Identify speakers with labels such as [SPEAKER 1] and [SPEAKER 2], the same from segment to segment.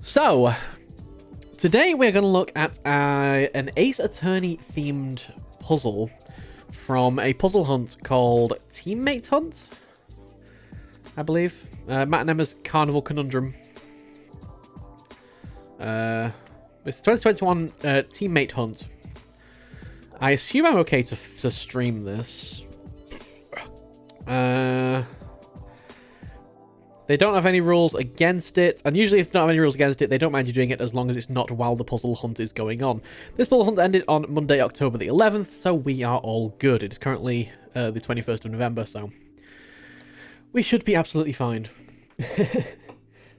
[SPEAKER 1] So, today we're going to look at an Ace Attorney themed puzzle from a puzzle hunt called Teammate Hunt, I believe. Matt and Emma's Carnival Conundrum. It's 2021 Teammate Hunt. I assume I'm okay to stream this. They don't have any rules against it, and usually if they don't have any rules against it, they don't mind you doing it as long as it's not while the puzzle hunt is going on. This puzzle hunt ended on Monday, October the 11th, so we are all good. It is currently the 21st of November, so we should be absolutely fine.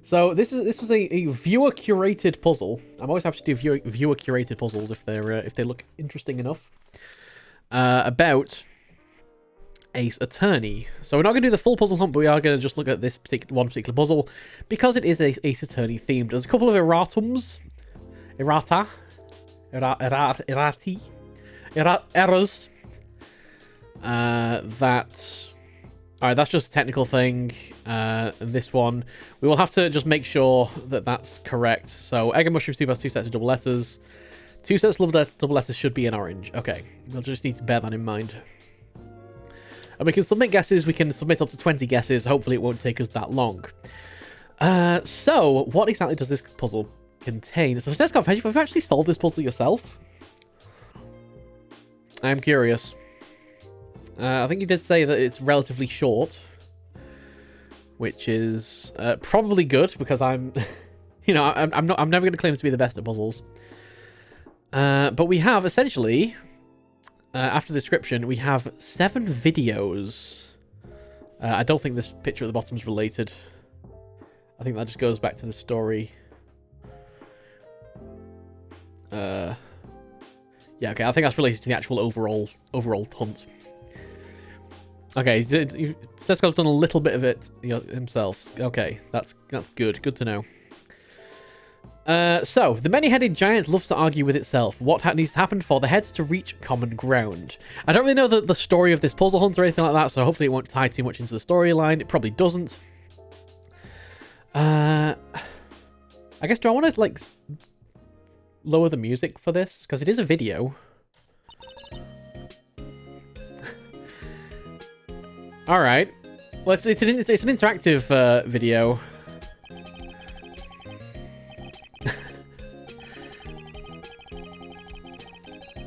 [SPEAKER 1] So this was a viewer-curated puzzle. I'm always happy to do viewer-curated puzzles if they look interesting enough. About Ace Attorney. So we're not going to do the full puzzle hunt, but we are going to just look at this one particular puzzle because it is Ace Attorney themed. There's a couple of errors. Alright, that's just a technical thing. And this one, we will have to just make sure that that's correct. So egg and mushroom soup has 2 sets of double letters. 2 sets of double letters should be in orange. Okay, we'll just need to bear that in mind. And we can submit guesses. We can submit up to 20 guesses. Hopefully it won't take us that long. So, what exactly does this puzzle contain? So, Steskov, have you actually solved this puzzle yourself? I'm curious. I think you did say that it's relatively short. Which is probably good, because I'm... you know, I'm never going to claim to be the best at puzzles. But we have, essentially... after the description, we have 7 videos. I don't think this picture at the bottom is related. I think that just goes back to the story. Yeah, okay, I think that's related to the actual overall hunt. Okay, Seskov's done a little bit of it himself. Okay, that's good. Good to know. So, the many-headed giant loves to argue with itself. What needs to happen for the heads to reach common ground? I don't really know the story of this puzzle hunt or anything like that, so hopefully it won't tie too much into the storyline. It probably doesn't. I guess, do I want to, like, lower the music for this? Because it is a video. Alright. Well, it's an interactive video.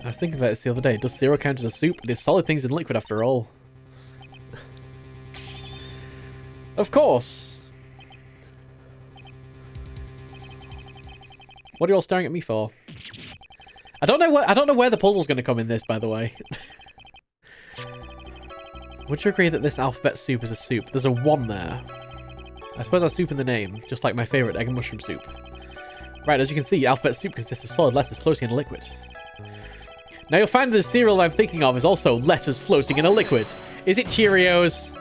[SPEAKER 1] I was thinking about this the other day. Does cereal count as a soup? It is solid things in liquid after all. Of course. What are you all staring at me for? I don't know where the puzzle's going to come in this, by the way. Would you agree that this alphabet soup is a soup? There's a 1 there. I suppose I have soup in the name, just like my favourite egg and mushroom soup. Right, as you can see, alphabet soup consists of solid letters floating in a liquid. Now you'll find that the cereal I'm thinking of is also letters floating in a liquid. Is it Cheerios?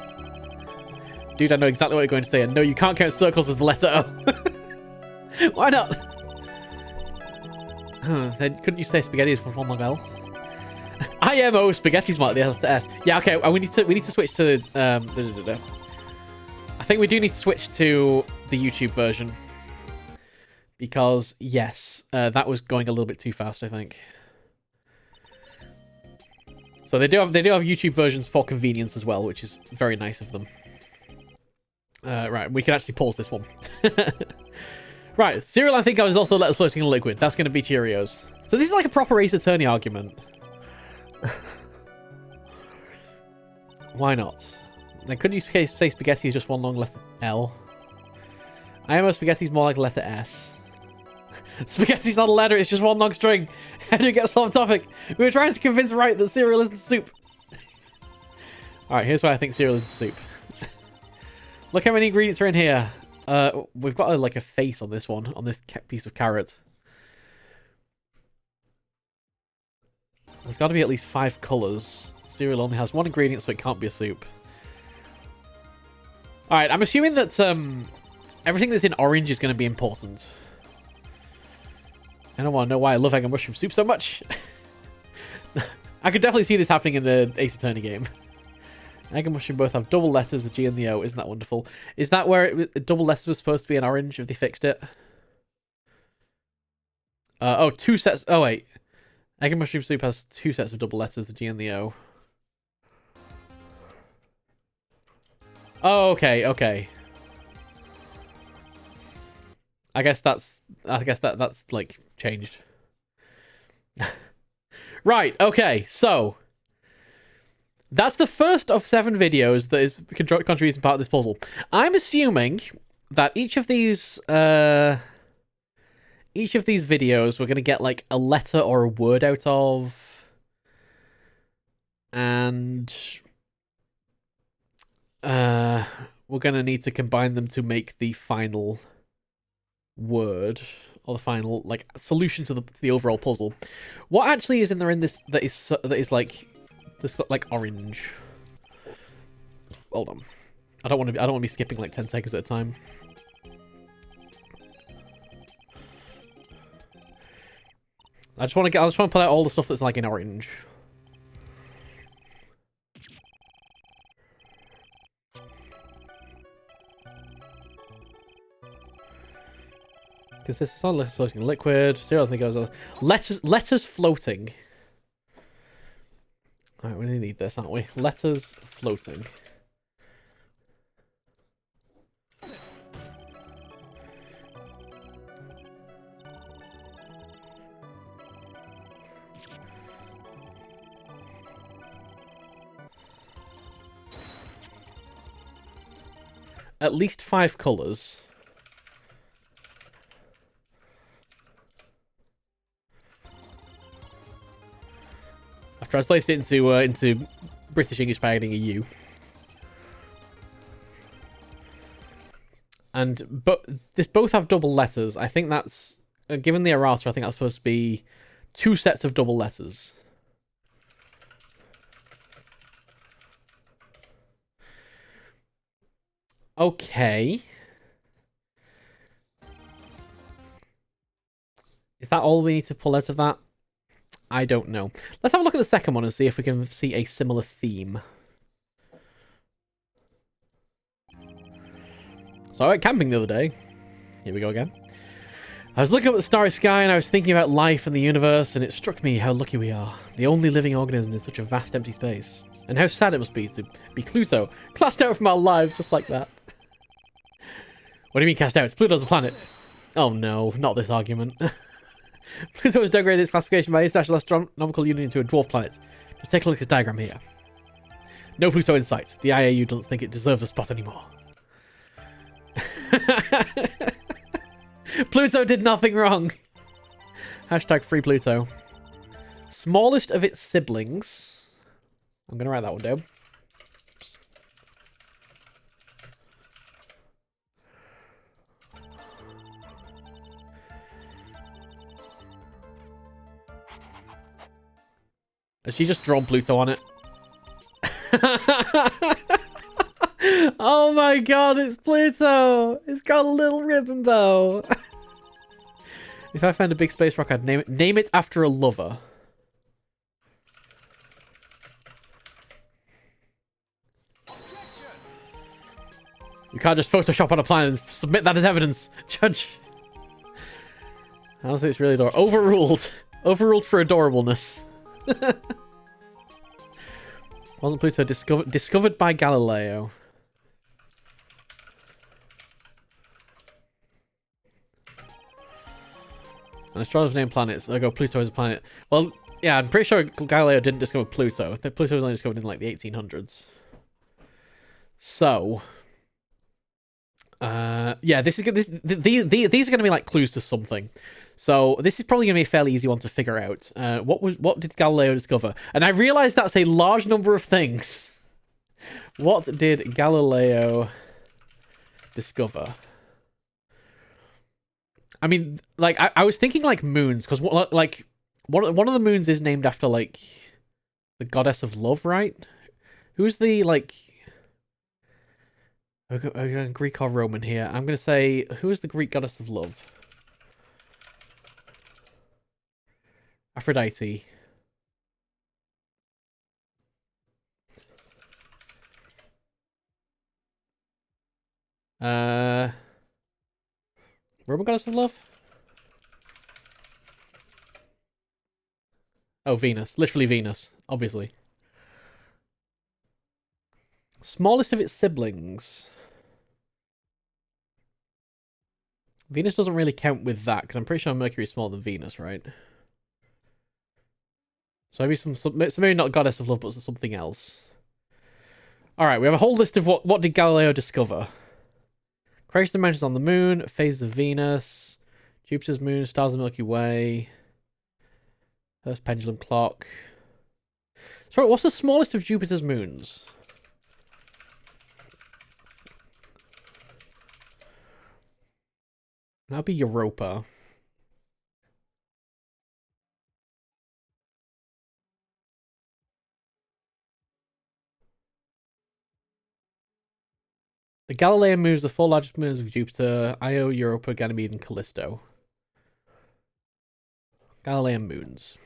[SPEAKER 1] Dude, I know exactly what you're going to say. And no, you can't count circles as the letter O. Why not? Then couldn't you say spaghetti is one long L? IMO spaghetti's marked the letter S. Yeah, okay. We need to switch to. I think we do need to switch to the YouTube version because yes, that was going a little bit too fast, I think. So they do have YouTube versions for convenience as well, which is very nice of them. Right, we can actually pause this one. Right, cereal I think I was also letters floating in a liquid. That's going to be Cheerios. So this is like a proper Ace Attorney argument. Why not? Then couldn't you say spaghetti is just one long letter L? I am a spaghetti's more like letter S. Spaghetti's not a letter, it's just one long string. How do we get us off topic? We were trying to convince Wright that cereal isn't soup. Alright, here's why I think cereal isn't soup. Look how many ingredients are in here. We've got like a face on this one, on this piece of carrot. There's got to be at least 5 colours. Cereal only has 1 ingredient, so it can't be a soup. Alright, I'm assuming that everything that's in orange is going to be important. I don't want to know why I love egg and mushroom soup so much. I could definitely see this happening in the Ace Attorney game. Egg and mushroom both have double letters, the G and the O. Isn't that wonderful? Is that where double letters was supposed to be in orange if they fixed it? Oh, two sets. Oh, wait. Egg and mushroom soup has two sets of double letters, the G and the O. Oh, okay, okay. I guess that's like changed. Right, okay, so that's the first of 7 videos that is contributing part of this puzzle. I'm assuming that each of these videos we're gonna get like a letter or a word out of, and we're gonna need to combine them to make the final word or the final like solution to the overall puzzle. What actually is in there in this that is like this got like orange? Hold on. I don't want to be skipping like 10 seconds at a time. I just want to pull out all the stuff that's like in orange. Consists of solid floating liquid. Zero, I think goes letters floating. Alright, we need this, aren't we? Letters floating. At least 5 colours. I've translated it into British English by adding a U. And this both have double letters. I think that's given the errata. I think that's supposed to be 2 sets of double letters. Okay. Is that all we need to pull out of that? I don't know. Let's have a look at the second one and see if we can see a similar theme. So I went camping the other day. Here we go again. I was looking up at the starry sky and I was thinking about life and the universe, and it struck me how lucky we are. The only living organism in such a vast empty space. And how sad it must be to be Pluto, cast out from our lives just like that. What do you mean cast out? It's Pluto's a planet. Oh no, not this argument. Pluto has downgraded its classification by International Astronomical Union to a dwarf planet. Just take a look at this diagram here. No Pluto in sight. The IAU doesn't think it deserves a spot anymore. Pluto did nothing wrong. Hashtag free Pluto. Smallest of its siblings. I'm going to write that one down. Has she just drawn Pluto on it? Oh my god, it's Pluto! It's got a little ribbon bow. If I find a big space rock, I'd name it after a lover. You can't just Photoshop on a plan and submit that as evidence, Judge. Honestly, it's really adorable. Overruled. Overruled for adorableness. Wasn't Pluto discovered by Galileo? And astronomers name planets. I go Pluto as a planet. Well, yeah, I'm pretty sure Galileo didn't discover Pluto. I think Pluto was only discovered in like the 1800s. So, yeah, these are going to be like clues to something. So this is probably going to be a fairly easy one to figure out. What did Galileo discover? And I realize that's a large number of things. What did Galileo discover? I mean, like I was thinking like moons, because like one of the moons is named after like the goddess of love, right? Who's the like? Greek or Roman here? I'm gonna say, who is the Greek goddess of love? Aphrodite. Roman goddess of love? Oh, Venus. Literally Venus, obviously. Smallest of its siblings. Venus doesn't really count with that, because I'm pretty sure Mercury is smaller than Venus, right? So maybe so maybe not Goddess of Love, but something else. Alright, we have a whole list of what did Galileo discover? Creation of dimensions on the moon, phases of Venus, Jupiter's moon, stars of the Milky Way, first pendulum clock. So what's the smallest of Jupiter's moons? That'd be Europa. The Galilean moons, the four largest moons of Jupiter: Io, Europa, Ganymede, and Callisto. Galilean moons.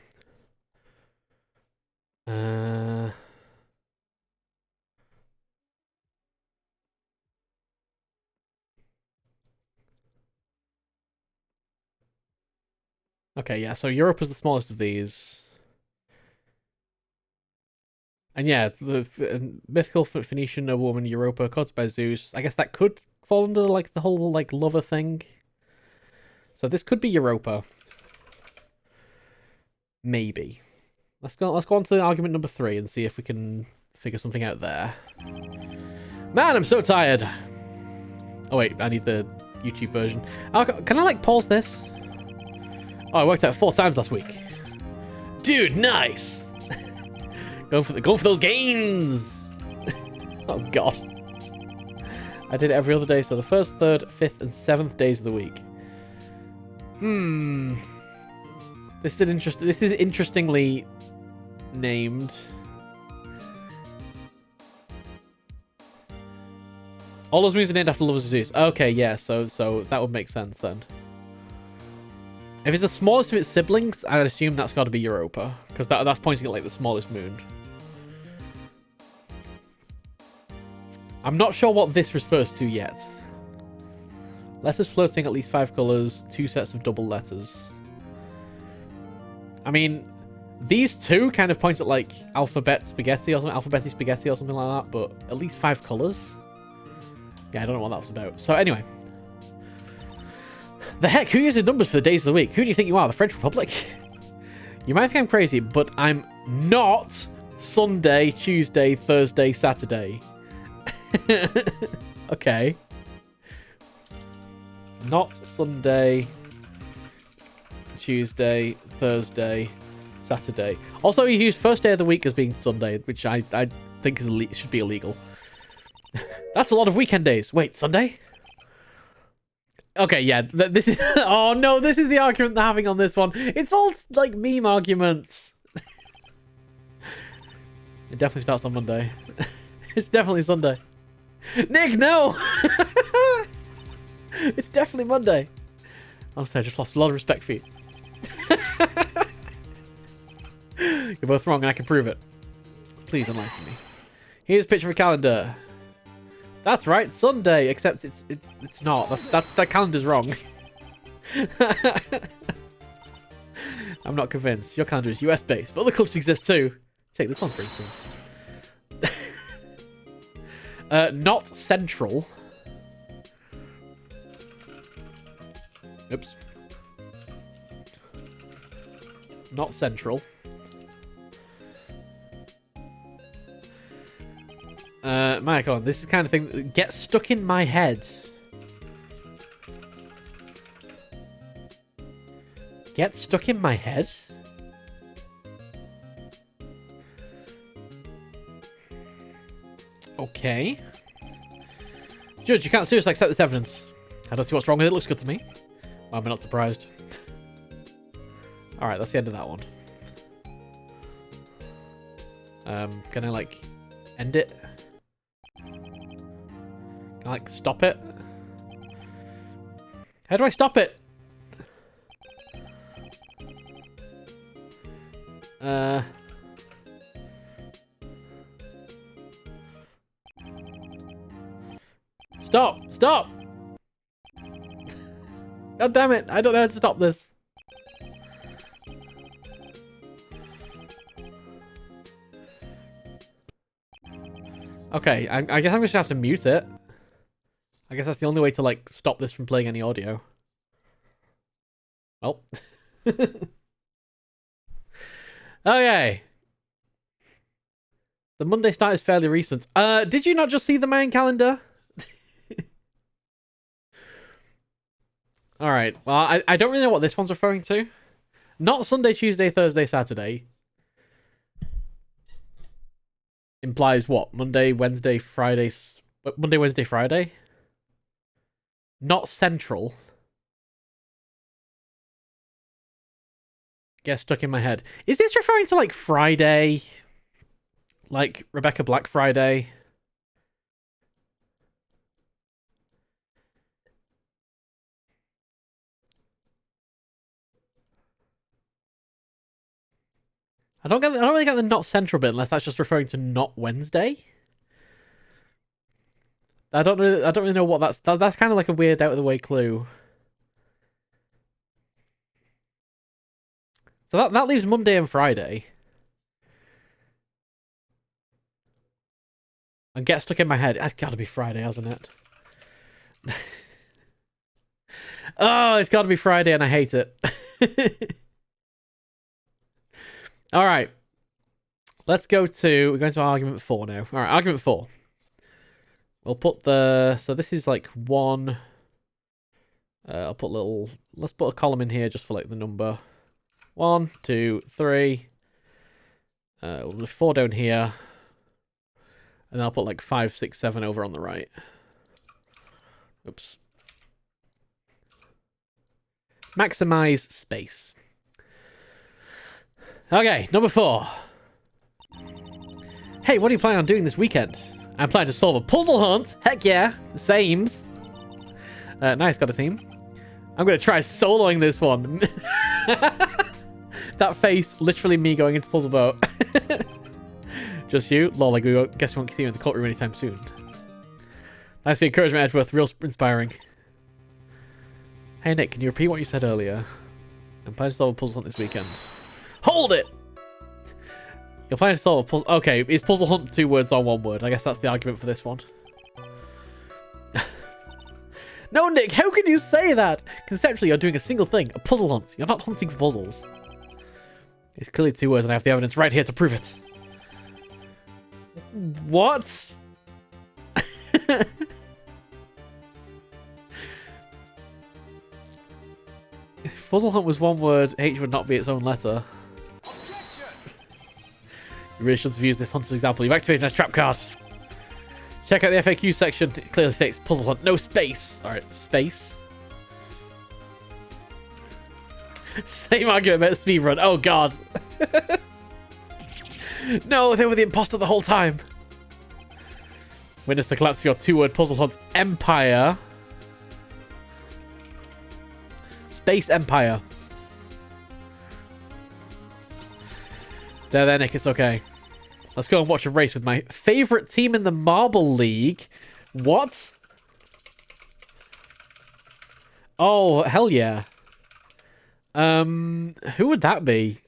[SPEAKER 1] Okay, yeah, so Europa's the smallest of these. And yeah, the mythical Phoenician noblewoman Europa, caught by Zeus. I guess that could fall under like the whole like lover thing. So this could be Europa. Maybe. Let's go on to argument number 3 and see if we can figure something out there. Man, I'm so tired. Oh wait, I need the YouTube version. Oh, can I like pause this? Oh, I worked out 4 times last week. Dude, nice. Going for those gains. Oh god. I did it every other day, so the 1st, 3rd, 5th, and 7th days of the week. This is interestingly named. All those moons are named after lovers of Zeus. Okay, yeah, so that would make sense then. If it's the smallest of its siblings, I'd assume that's got to be Europa, because that's pointing at like the smallest moon. I'm not sure what this refers to yet. Letters floating at least 5 colours, 2 sets of double letters. I mean, these two kind of point at like alphabet spaghetti or something, alphabeti spaghetti or something like that, but at least 5 colours? Yeah, I don't know what that was about. So anyway. The heck, who uses numbers for the days of the week? Who do you think you are, the French Republic? You might think I'm crazy, but I'm not Sunday, Tuesday, Thursday, Saturday. Okay. Not Sunday, Tuesday, Thursday, Saturday. Also, you use first day of the week as being Sunday, which I think should be illegal. That's a lot of weekend days. Wait, Sunday? Okay, yeah, this is... Oh no, this is the argument they're having on this one. It's all, like, meme arguments. It definitely starts on Monday. It's definitely Sunday. Nick, no! It's definitely Monday. Honestly, I just lost a lot of respect for you. You're both wrong and I can prove it. Please enlighten me. Here's a picture of a calendar. That's right, Sunday, except it's not. That calendar's wrong. I'm not convinced. Your calendar is US based, but other cultures exist too. Take this one for instance. Not central. Oops. Not central. Michael, this is the kind of thing that gets stuck in my head. Get stuck in my head? Okay. Judge, you can't seriously accept this evidence. I don't see what's wrong with it. It looks good to me. Why am I not surprised? Alright, that's the end of that one. Can I, like, end it? Can I, like, stop it? How do I stop it? Stop! Stop! God damn it! I don't know how to stop this. Okay, I guess I'm just gonna have to mute it. I guess that's the only way to, like, stop this from playing any audio. Well. Okay. The Monday start is fairly recent. Did you not just see the main calendar? Alright, well, I don't really know what this one's referring to. Not Sunday, Tuesday, Thursday, Saturday. Implies what? Monday, Wednesday, Friday... Monday, Wednesday, Friday? Not Central. Get stuck in my head. Is this referring to, like, Friday? Like, Rebecca Black Friday? I don't really get the not Central bit unless that's just referring to not Wednesday. I don't really know what that's kind of like a weird out of the way clue. So that leaves Monday and Friday. And get stuck in my head. It's got to be Friday, hasn't it? Oh, it's got to be Friday, and I hate it. All right. We're going to argument 4 now. All right, argument 4. We'll put so this is like 1. Let's put a column in here just for like the number. 1, 2, 3. We'll put 4 down here. And I'll put like 5, 6, 7 over on the right. Oops. Maximize space. Okay, number 4. Hey, what are you planning on doing this weekend? I'm planning to solve a puzzle hunt. Heck yeah, sames. Nice, got a theme. I'm going to try soloing this one. That face, literally me going into puzzle boat. Just you? Lol, I guess we won't see you in the courtroom anytime soon. Thanks for the encouragement, Edgeworth. Real inspiring. Hey, Nick, can you repeat what you said earlier? I'm planning to solve a puzzle hunt this weekend. Hold it! You're planning to solve a puzzle... Okay, is puzzle hunt 2 words or 1 word? I guess that's the argument for this one. No, Nick, how can you say that? Conceptually, you're doing a single thing, a puzzle hunt. You're not hunting for puzzles. It's clearly 2 words, and I have the evidence right here to prove it. What? If puzzle hunt was 1 word, H would not be its own letter.
[SPEAKER 2] Objection!
[SPEAKER 1] You really shouldn't have used this hunt as example. You've activated a trap card. Check out the FAQ section. It clearly states puzzle hunt, no space. Alright, space. Same argument about speedrun. Oh god. No, they were the imposter the whole time. Witness the collapse of your 2-word puzzle hunt. Empire. Space Empire. There, Nick. It's okay. Let's go and watch a race with my favorite team in the Marble League. What? Oh, hell yeah. Who would that be?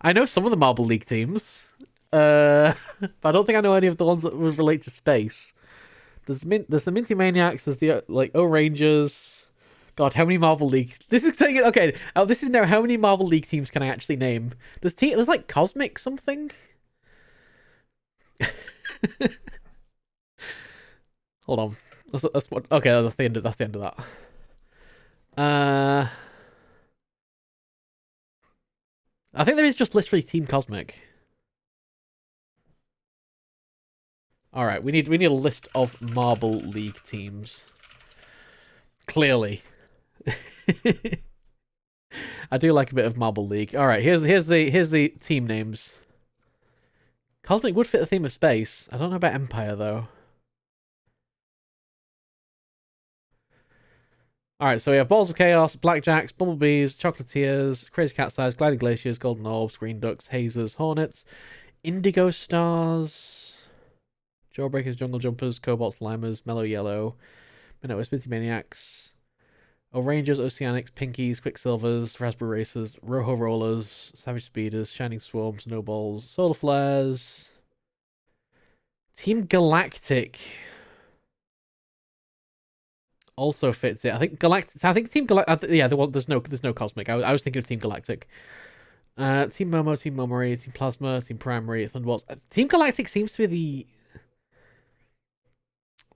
[SPEAKER 1] I know some of the Marble League teams. But I don't think I know any of the ones that would relate to space. There's the Minty Maniacs, there's the, like, O-Rangers. God, how many Marble League... This is taking... Okay, this is now how many Marble League teams can I actually name? There's like, Cosmic something? Hold on. Okay, that's the end of that. I think there is just literally Team Cosmic. All right, we need a list of Marble League teams. Clearly. I do like a bit of Marble League. All right, here's the team names. Cosmic would fit the theme of space. I don't know about Empire though. All right, so we have Balls of Chaos, Blackjacks, Bumblebees, Chocolatiers, Crazy Cat's Eyes, Gliding Glaciers, Golden Orbs, Green Ducks, Hazers, Hornets, Indigo Stars, Jawbreakers, Jungle Jumpers, Cobalts, Limers, Mellow Yellow, Minnow Minty Maniacs, O'Rangers, Oceanics, Pinkies, Quicksilvers, Raspberry Racers, Rojo Rollers, Savage Speeders, Shining Swarm, Snowballs, Solar Flares, Team Galactic also fits it. I think Galactic. I think Team Galactic. Yeah, there's no Cosmic. I was thinking of Team Galactic. Team Momo, Team Momori, Team Plasma, Team Primary, Thunderbolts. Team Galactic seems to be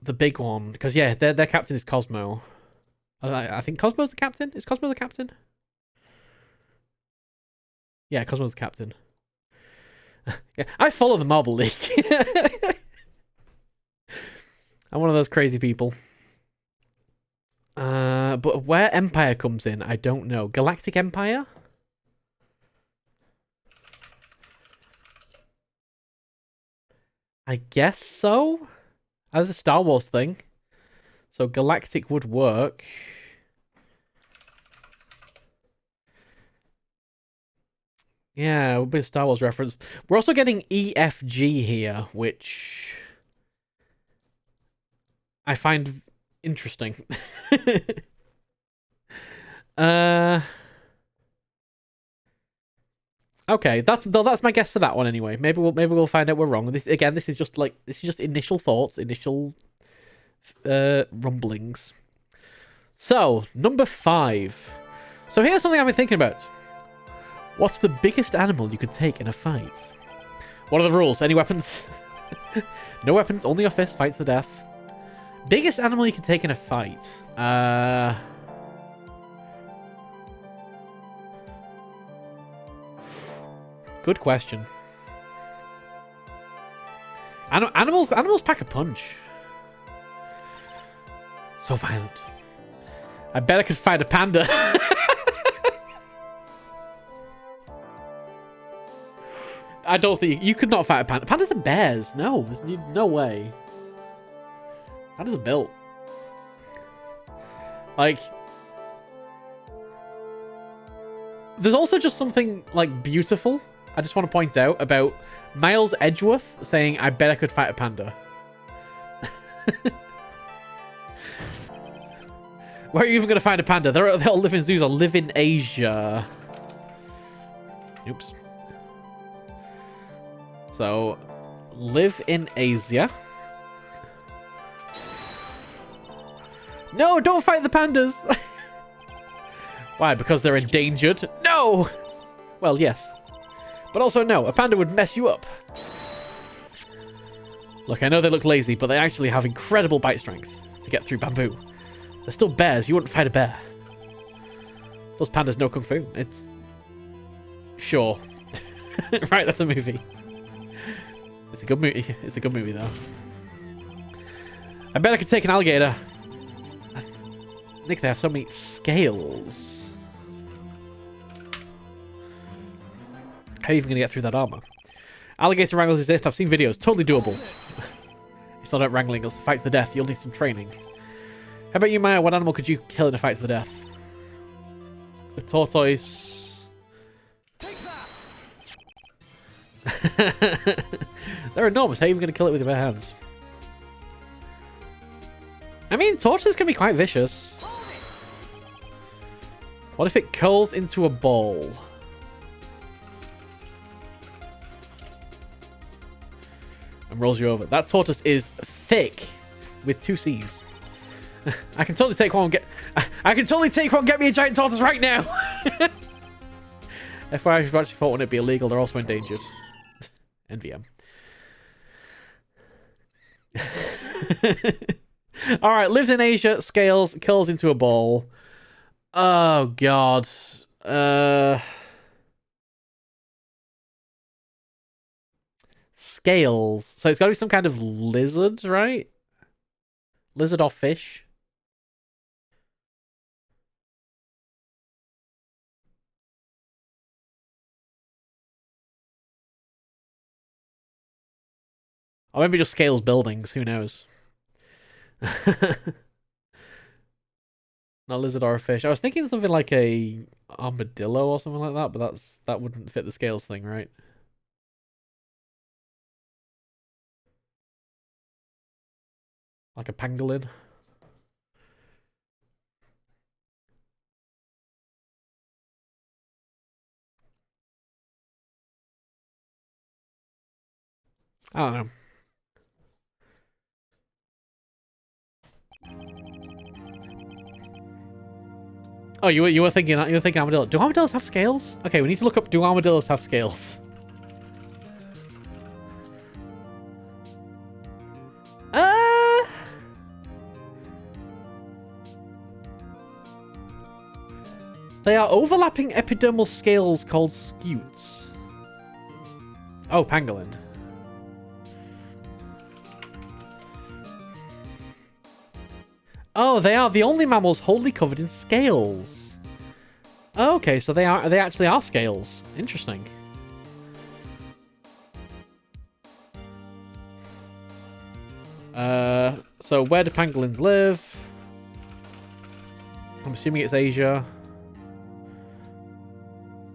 [SPEAKER 1] the big one because yeah, their captain is Cosmo. I think Cosmo's the captain. Is Cosmo the captain? Yeah, Cosmo's the captain. Yeah, I follow the Marble League. I'm one of those crazy people. But where Empire comes in, I don't know. Galactic Empire? I guess so. As a Star Wars thing. So Galactic would work. Yeah, it would be a Star Wars reference. We're also getting EFG here, which I find interesting. Okay, that's my guess for that one anyway. Maybe we'll find out we're wrong. This is just initial thoughts, initial rumblings. So, number 5. So here's something I've been thinking about. What's the biggest animal you could take in a fight? What are the rules? Any weapons? No weapons, only your fist, fights the death. Biggest animal you could take in a fight? Good question. Animals pack a punch. So violent. I bet I could fight a panda. I don't think you could not fight a panda. Pandas are bears. No, there's no way. Pandas are built. Like, there's also just something like beautiful. I just want to point out about Miles Edgeworth saying, "I bet I could fight a panda." Where are you even going to find a panda? They all live in zoos or live in Asia. Oops. So, live in Asia. No, don't fight the pandas! Why? Because they're endangered? No! Well, yes. But also, no. A panda would mess you up. Look, I know they look lazy, but they actually have incredible bite strength to get through bamboo. They're still bears. You wouldn't fight a bear. Those pandas know Kung Fu. It's... Sure. Right, that's a movie. It's a good movie. It's a good movie, though. I bet I could take an alligator. Nick, they have so many scales. How are you even going to get through that armor? Alligator wrangles exist. I've seen videos. Totally doable. It's not about wrangling. It's a fight to the death. You'll need some training. How about you, Maya? What animal could you kill in a fight to the death? A tortoise. They're enormous. How are you even going to kill it with your bare hands? I mean, tortoises can be quite vicious. What if it curls into a ball? And rolls you over. That tortoise is thick with 2 C's. I can totally take one. I can totally take one. Get me a giant tortoise right now. FYI, if you've actually thought it'd be illegal, they're also endangered. NVM. All right, lives in Asia, scales, curls into a ball. Oh god. Scales. So it's got to be some kind of lizard, right? Lizard or fish? Or maybe just scales buildings. Who knows? Not a lizard or a fish. I was thinking something like a armadillo or something like that, but that wouldn't fit the scales thing, right? Like a pangolin. I don't know. Oh, you were thinking armadillo. Do armadillos have scales? Okay, we need to look up. Do armadillos have scales? They are overlapping epidermal scales called scutes. Oh, pangolin. Oh, they are the only mammals wholly covered in scales. Oh, okay, so they actually are scales. Interesting. So where do pangolins live? I'm assuming it's Asia.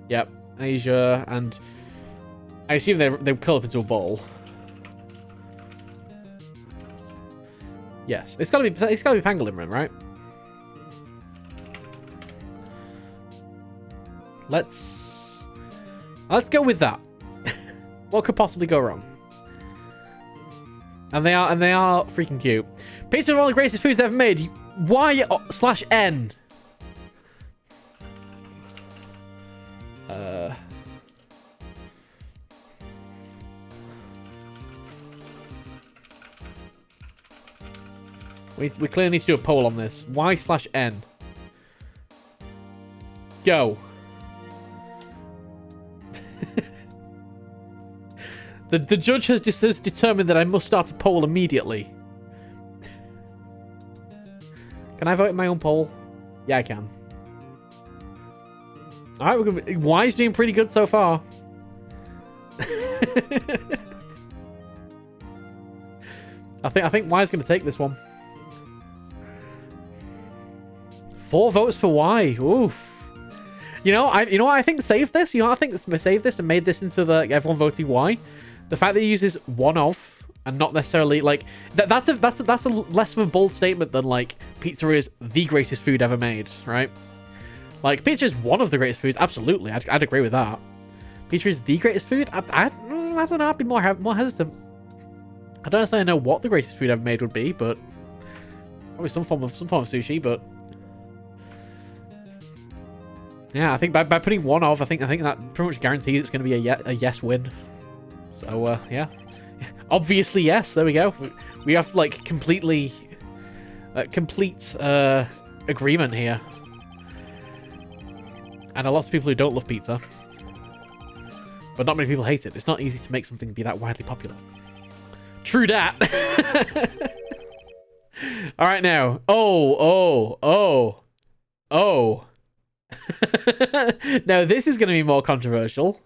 [SPEAKER 1] Yep, Asia, and I assume they curl up into a ball. Yes, it's gotta be pangolin rim, right? Let's go with that. What could possibly go wrong? And they are freaking cute. Pizza are one of the greatest foods ever made. Y/N. We clearly need to do a poll on this. Y/N. Go. The judge has determined that I must start a poll immediately. Can I vote in my own poll? Yeah, I can. All right, Y's doing pretty good so far. I think Y's going to take this one. 4 votes for Y. Oof. You know what I think saved this? You know what I think saved this and made this into the everyone voting Y? The fact that he uses one of and not necessarily like that's a less of a bold statement than like pizza is the greatest food ever made, right? Like pizza is one of the greatest foods. Absolutely, I'd agree with that. Pizza is the greatest food. I don't know. I'd be more hesitant. I don't necessarily know what the greatest food ever made would be, but probably some form of sushi. But yeah, I think by putting one of, I think that pretty much guarantees it's going to be a yes win. So yeah, obviously yes. There we go. We have like complete agreement here, and a lot of people who don't love pizza, but not many people hate it. It's not easy to make something be that widely popular. True that. All right now. Oh. Now this is going to be more controversial.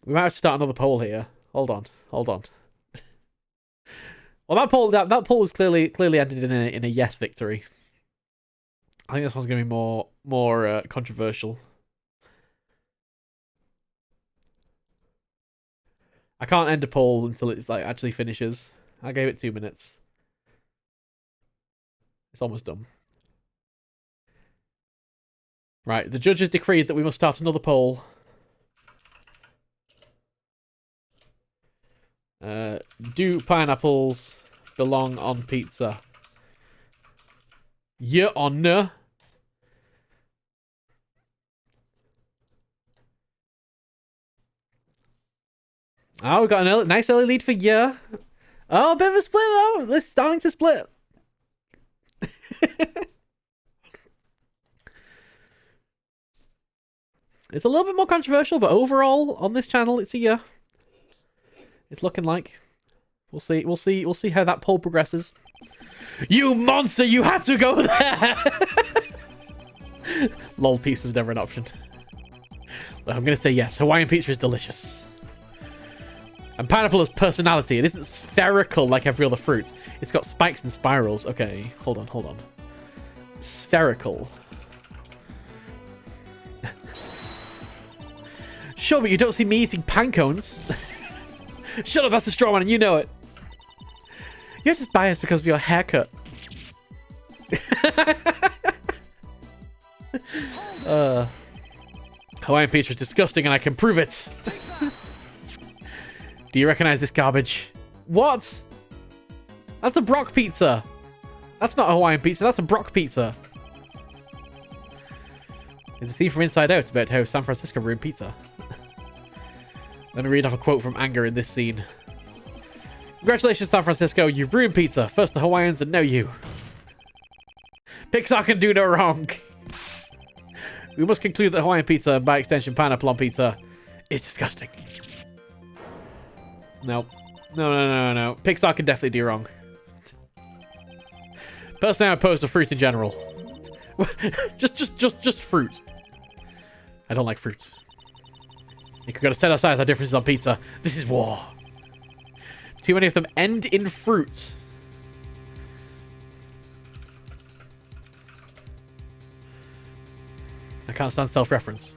[SPEAKER 1] We might have to start another poll here. Hold on. Well, that poll was clearly ended in a yes victory. I think this one's going to be more controversial. I can't end a poll until it like actually finishes. I gave it 2 minutes. It's almost done. Right, the judges decreed that we must start another poll. Do pineapples belong on pizza? Yeah or no? Oh, we got a nice early lead for yeah. Oh, a bit of a split though. It's starting to split. It's a little bit more controversial, but overall on this channel, it's a yeah. It's looking like. We'll see how that poll progresses. You monster! You had to go there. Lol, pizza was never an option. But I'm gonna say yes. Hawaiian pizza is delicious. And pineapple has personality. It isn't spherical like every other fruit. It's got spikes and spirals. Okay, hold on. Spherical. Sure, but you don't see me eating pan cones. Shut up, that's a straw man and you know it. You're just biased because of your haircut. Hawaiian pizza is disgusting and I can prove it. Do you recognize this garbage? What? That's a Brock pizza. That's not a Hawaiian pizza. That's a Brock pizza. It's a scene from Inside Out about how San Francisco ruined pizza. Let me read off a quote from Anger in this scene. Congratulations, San Francisco. You've ruined pizza. First the Hawaiians and now you. Pixar can do no wrong. We must conclude that Hawaiian pizza, and by extension pineapple on pizza, is disgusting. No. No. Pixar can definitely do wrong. Personally, I'm opposed to fruit in general. just fruit. I don't like fruit. We've got to set aside our differences on pizza. This is war. Too many of them end in fruit. I can't stand self-reference.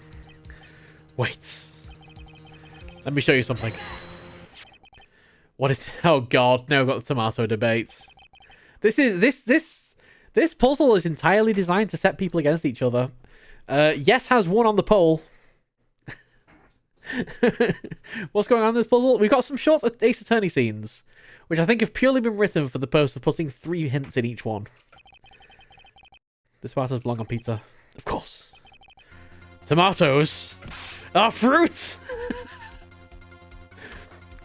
[SPEAKER 1] Wait. Let me show you something. What is... Oh god, now I've got the tomato debate. This puzzle is entirely designed to set people against each other. Yes has won on the poll. What's going on in this puzzle? We've got some short Ace Attorney scenes, which I think have purely been written for the purpose of putting 3 hints in each one. The tomatoes belong on pizza. Of course. Tomatoes are fruits!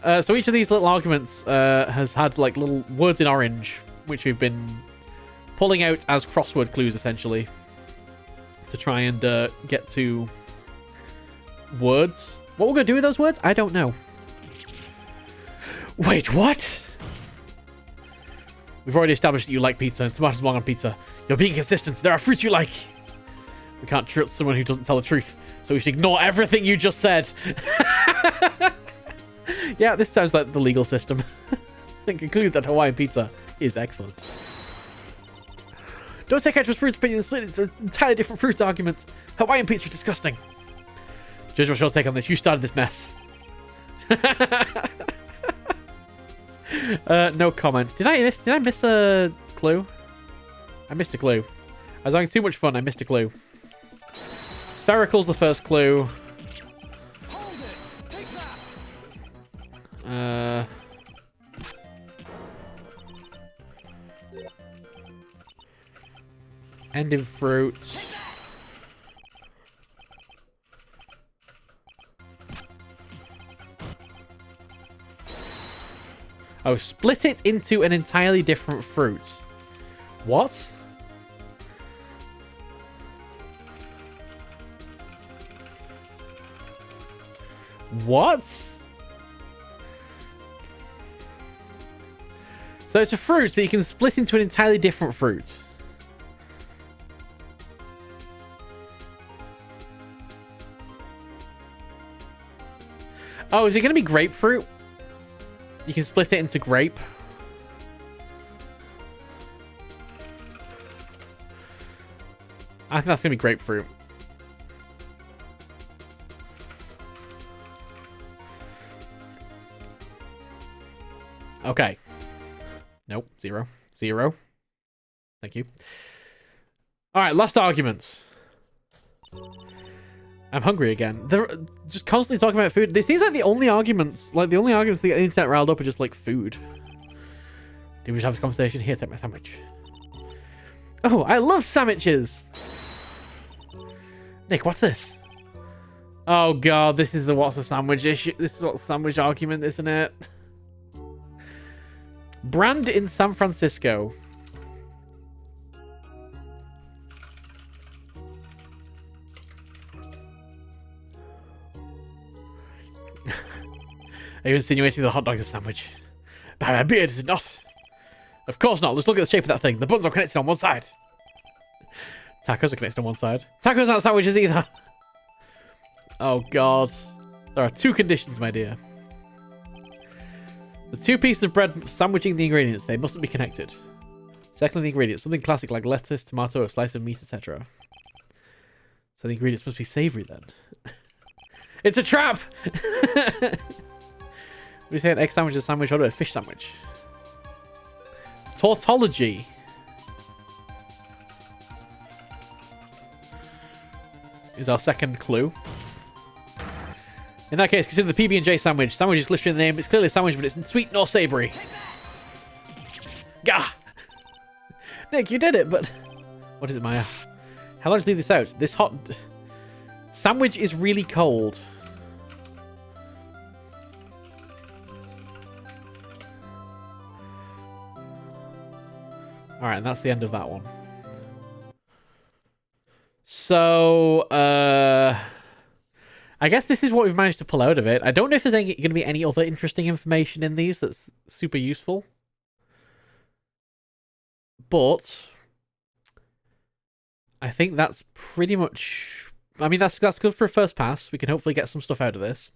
[SPEAKER 1] So each of these little arguments has had like little words in orange, which we've been pulling out as crossword clues, essentially, to try and get to words. What we're going to do with those words, I don't know. Wait, what? We've already established that you like pizza and tomatoes belong on pizza. You're being consistent. There are fruits you like. We can't trust someone who doesn't tell the truth, so we should ignore everything you just said. Yeah, this sounds like the legal system. And conclude that Hawaiian pizza is excellent. Don't take extra fruits opinion and split it. It's an entirely different fruits argument. Hawaiian pizza is disgusting. Judge, what's your take on this? You started this mess. No comment. Did I miss a clue? I missed a clue. I was having too much fun. I missed a clue. Spherical's the first clue. End in fruit. Oh, split it into an entirely different fruit. What? What? So it's a fruit that you can split into an entirely different fruit. Oh, is it going to be grapefruit? You can split it into grape. I think that's going to be grapefruit. Okay. Nope. 0. 0. Thank you. All right, last argument. I'm hungry again. They're just constantly talking about food. It seems like the only arguments that get the internet riled up are just like food. Did we just have this conversation? Here, take my sandwich. Oh, I love sandwiches. Nick, what's this? Oh god, this is the what's a sandwich issue. This is what's a sandwich argument, isn't it? Brand in San Francisco. Are you insinuating that the hot dog is a sandwich? By my beard, is it not? Of course not. Let's look at the shape of that thing. The buns are connected on one side. Tacos are connected on one side. Tacos aren't sandwiches either. Oh, God. There are 2 conditions, my dear. The 2 pieces of bread sandwiching the ingredients. They mustn't be connected. Secondly, the ingredients. Something classic like lettuce, tomato, a slice of meat, etc. So the ingredients must be savory then. It's a trap! Would you say an egg sandwich is a sandwich or a fish sandwich? Tautology. Is our second clue. In that case, consider the PB&J sandwich. Sandwich is literally in the name. It's clearly a sandwich, but it's sweet nor savory. Gah! Nick, Nick, you did it, but... What is it, Maya? How long to leave this out? This hot... Sandwich is really cold. Alright, and that's the end of that one. So, I guess this is what we've managed to pull out of it. I don't know if there's going to be any other interesting information in these that's super useful. But I think that's pretty much... I mean, that's good for a first pass. We can hopefully get some stuff out of this.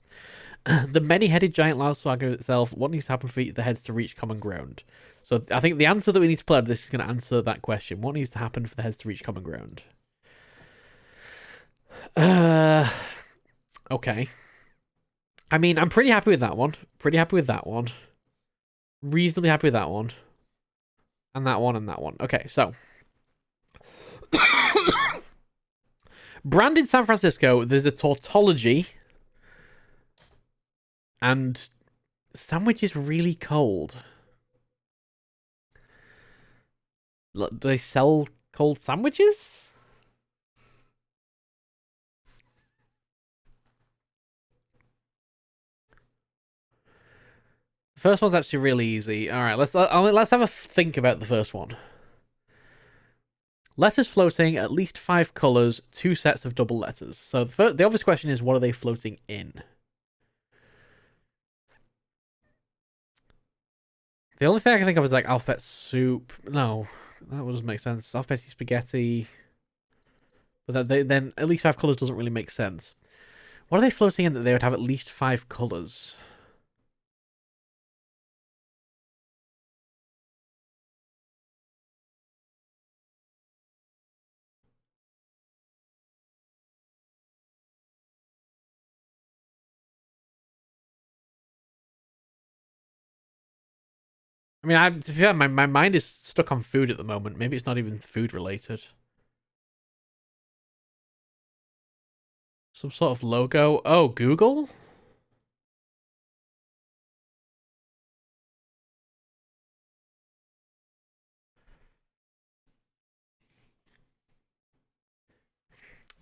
[SPEAKER 1] The many-headed giant loud swagger itself, what needs to happen for the heads to reach common ground? So I think the answer that we need to pull out of this is going to answer that question. What needs to happen for the heads to reach common ground? Okay. I mean, I'm pretty happy with that one. Pretty happy with that one. Reasonably happy with that one. And that one and that one. Okay, so. Brand in San Francisco, there's a tautology. And sandwich is really cold. Do they sell cold sandwiches? The first one's actually really easy. All right, let's have a think about the first one. Letters floating, at least 5 colors, 2 sets of double letters. So the obvious question is, what are they floating in? The only thing I can think of is like alphabet soup. No, that doesn't make sense. Alphabet spaghetti. But then at least 5 colors doesn't really make sense. What are they floating in that they would have at least 5 colors? I mean, to be fair, my mind is stuck on food at the moment. Maybe it's not even food related. Some sort of logo. Oh, Google?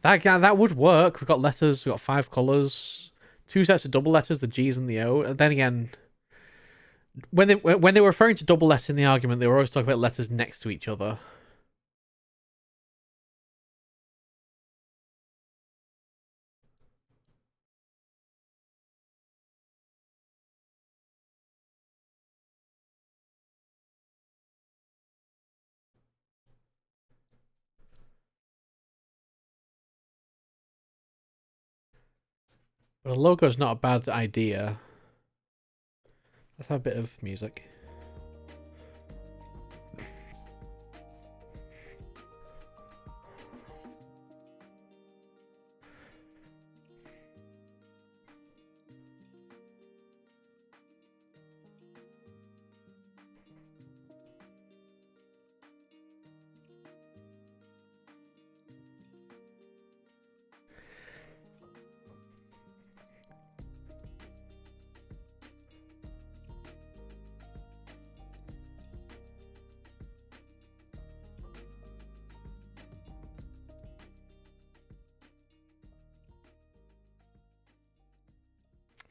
[SPEAKER 1] That would work. We've got letters. We've got 5 colors. 2 sets of double letters, the G's and the O. And then again, when they were referring to double letters in the argument, they were always talking about letters next to each other. But a logo is not a bad idea. Let's have a bit of music.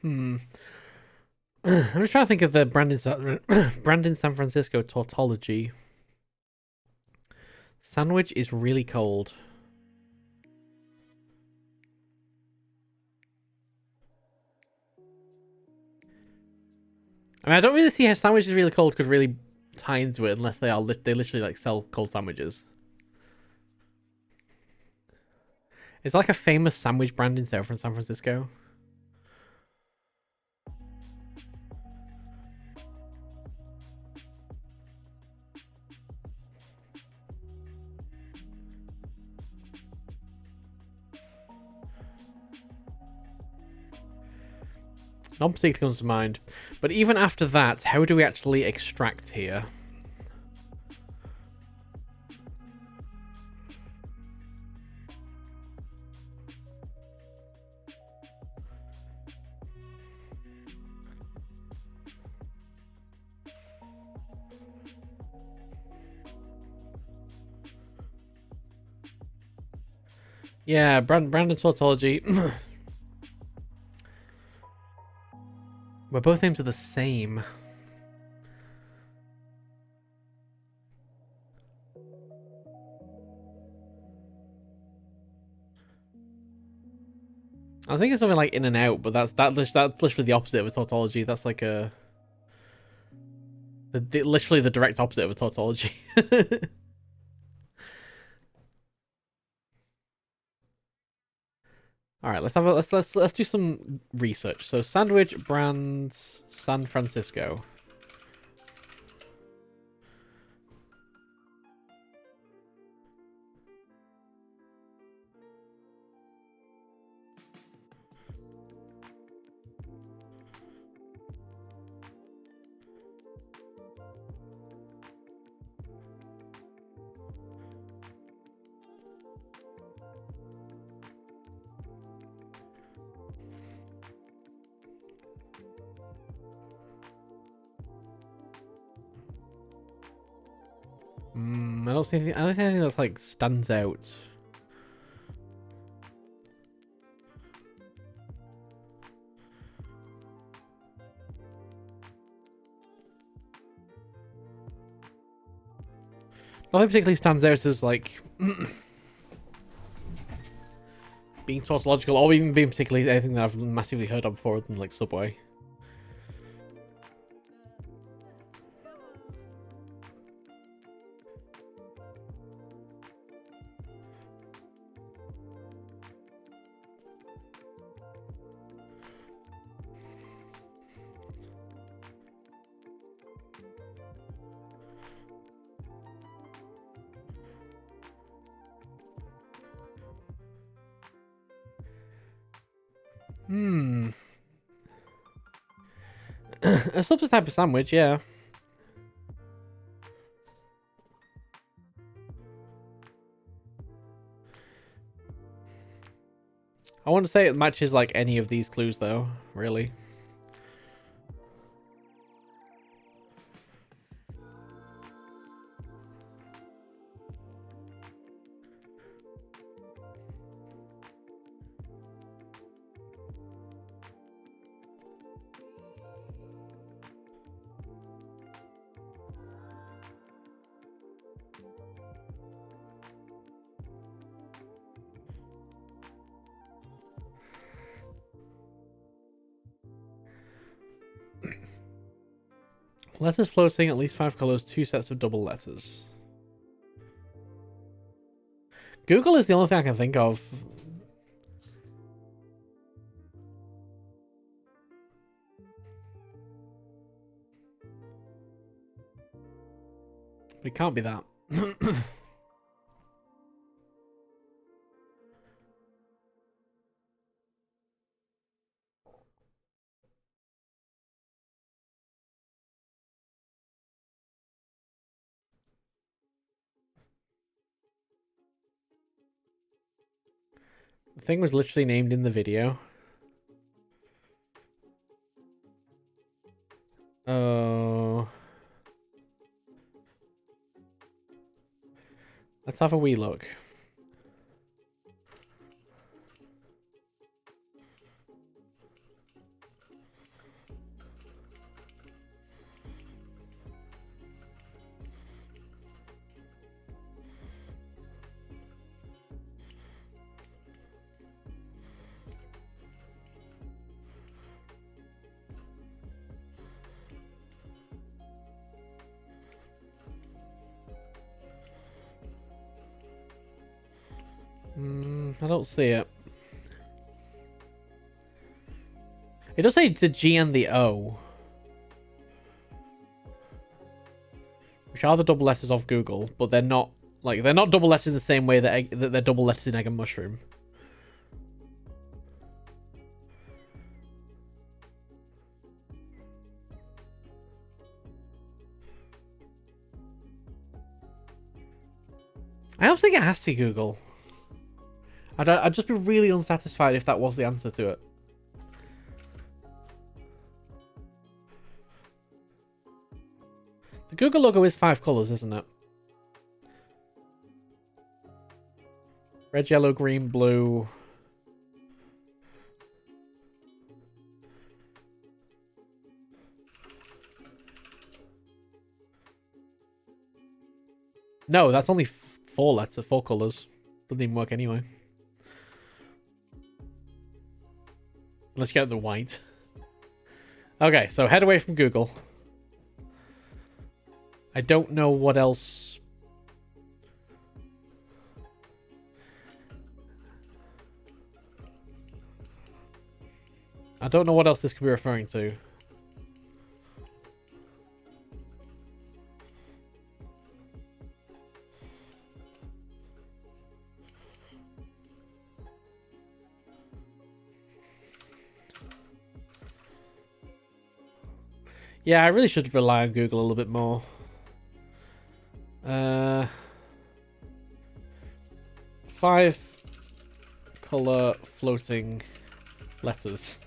[SPEAKER 1] I'm just trying to think of the Brandon San Francisco tautology. Sandwich is really cold. I mean, I don't really see how sandwich is really cold could really tie into it unless they literally like sell cold sandwiches. It's like a famous sandwich brand in San Francisco. Not particularly comes to mind. But even after that, how do we actually extract here? Yeah, Brandon tautology. We're both names are the same. I was thinking something like in and out, but that's literally the opposite of a tautology. That's like literally the direct opposite of a tautology. All right, let's do some research. So sandwich brands San Francisco. I don't see anything. I don't see anything that like stands out. Nothing particularly stands out as like being tautological, or even being particularly anything that I've massively heard of before, than like Subway. A substance type of sandwich, yeah. I want to say it matches like any of these clues, though. Really. Letters floating, at least 5 colors, 2 sets of double letters. Google is the only thing I can think of. But it can't be that. The thing was literally named in the video. Oh. Let's have a wee look. I don't see it. It does say the G and the O, which are the double letters of Google, but they're not double letters in the same way that they're double letters in egg and mushroom. I don't think it has to be Google. I'd just be really unsatisfied if that was the answer to it. The Google logo is 5 colors, isn't it? Red, yellow, green, blue. No, that's only four colors. Doesn't even work anyway. Let's get the white. Okay, so head away from Google. I don't know what else. I don't know what else this could be referring to. Yeah, I really should rely on Google a little bit more. 5 color floating letters.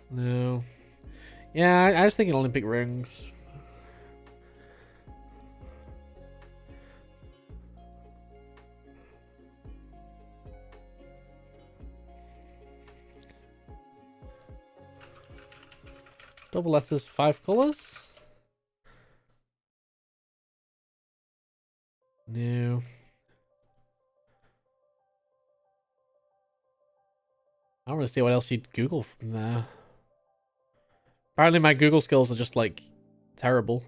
[SPEAKER 1] No. Yeah, I was thinking Olympic rings. Double letters, 5 colors. No. I don't really see what else you'd Google from there. Apparently my Google skills are just, like, terrible.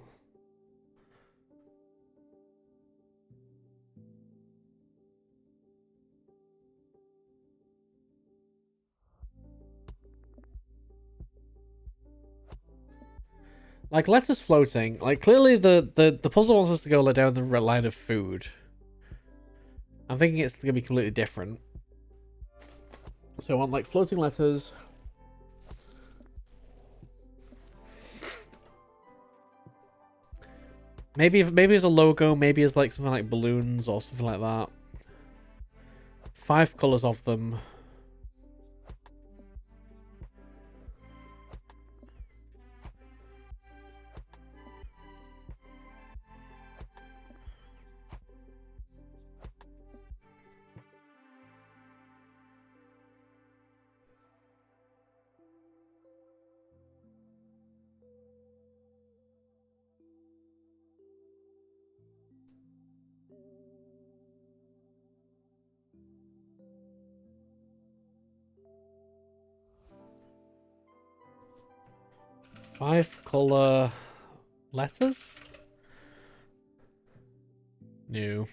[SPEAKER 1] Like, letters floating. Like, clearly the puzzle wants us to go down the line of food. I'm thinking it's going to be completely different. So I want, like, floating letters. Maybe it's a logo, maybe it's like something like balloons or something like that. 5 colors of them. Five color letters? No.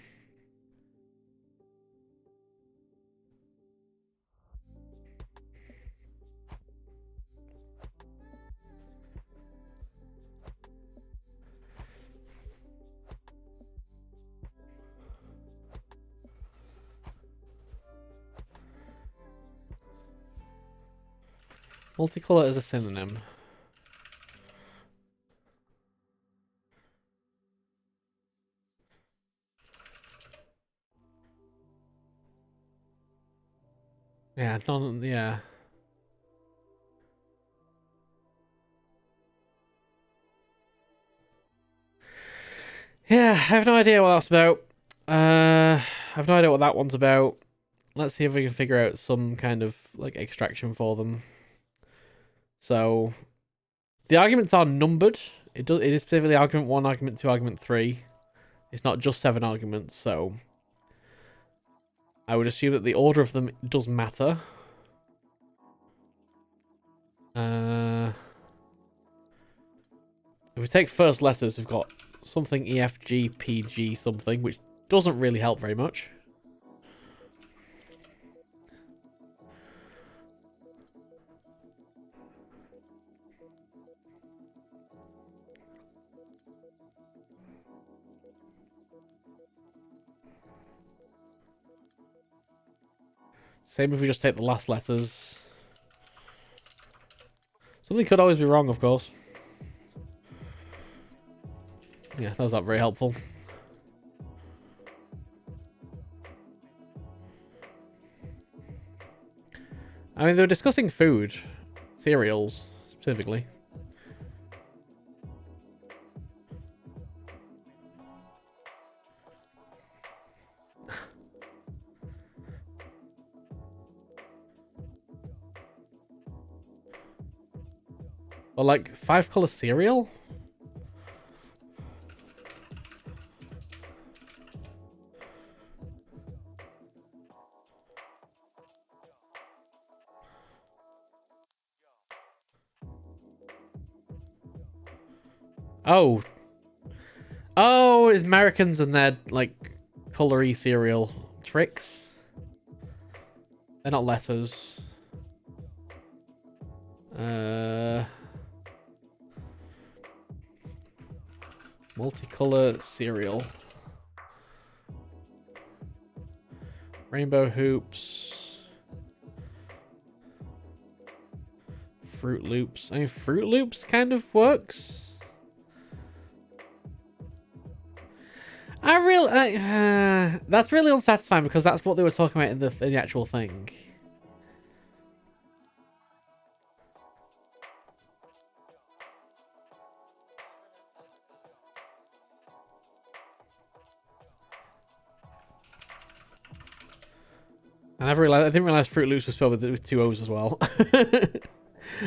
[SPEAKER 1] Multicolor is a synonym. Yeah, yeah. Yeah, I have no idea what that's about. I have no idea what that one's about. Let's see if we can figure out some kind of like extraction for them. So the arguments are numbered. It is specifically argument 1, argument 2, argument 3. It's not just 7 arguments, so I would assume that the order of them does matter. If we take first letters, we've got something E, F, G, P, G, something, which doesn't really help very much. Same if we just take the last letters. Something could always be wrong, of course. Yeah, that was not very helpful. I mean, they were discussing food. Cereals, specifically. Or like 5-color cereal? Oh. Oh, it's Americans and their, like, colory cereal tricks. They're not letters. Multicolor cereal. Rainbow hoops. Fruit Loops. I mean, Fruit Loops kind of works. That's really unsatisfying because that's what they were talking about in the actual thing. I didn't realize Fruit Loops was spelled with 2 O's as well.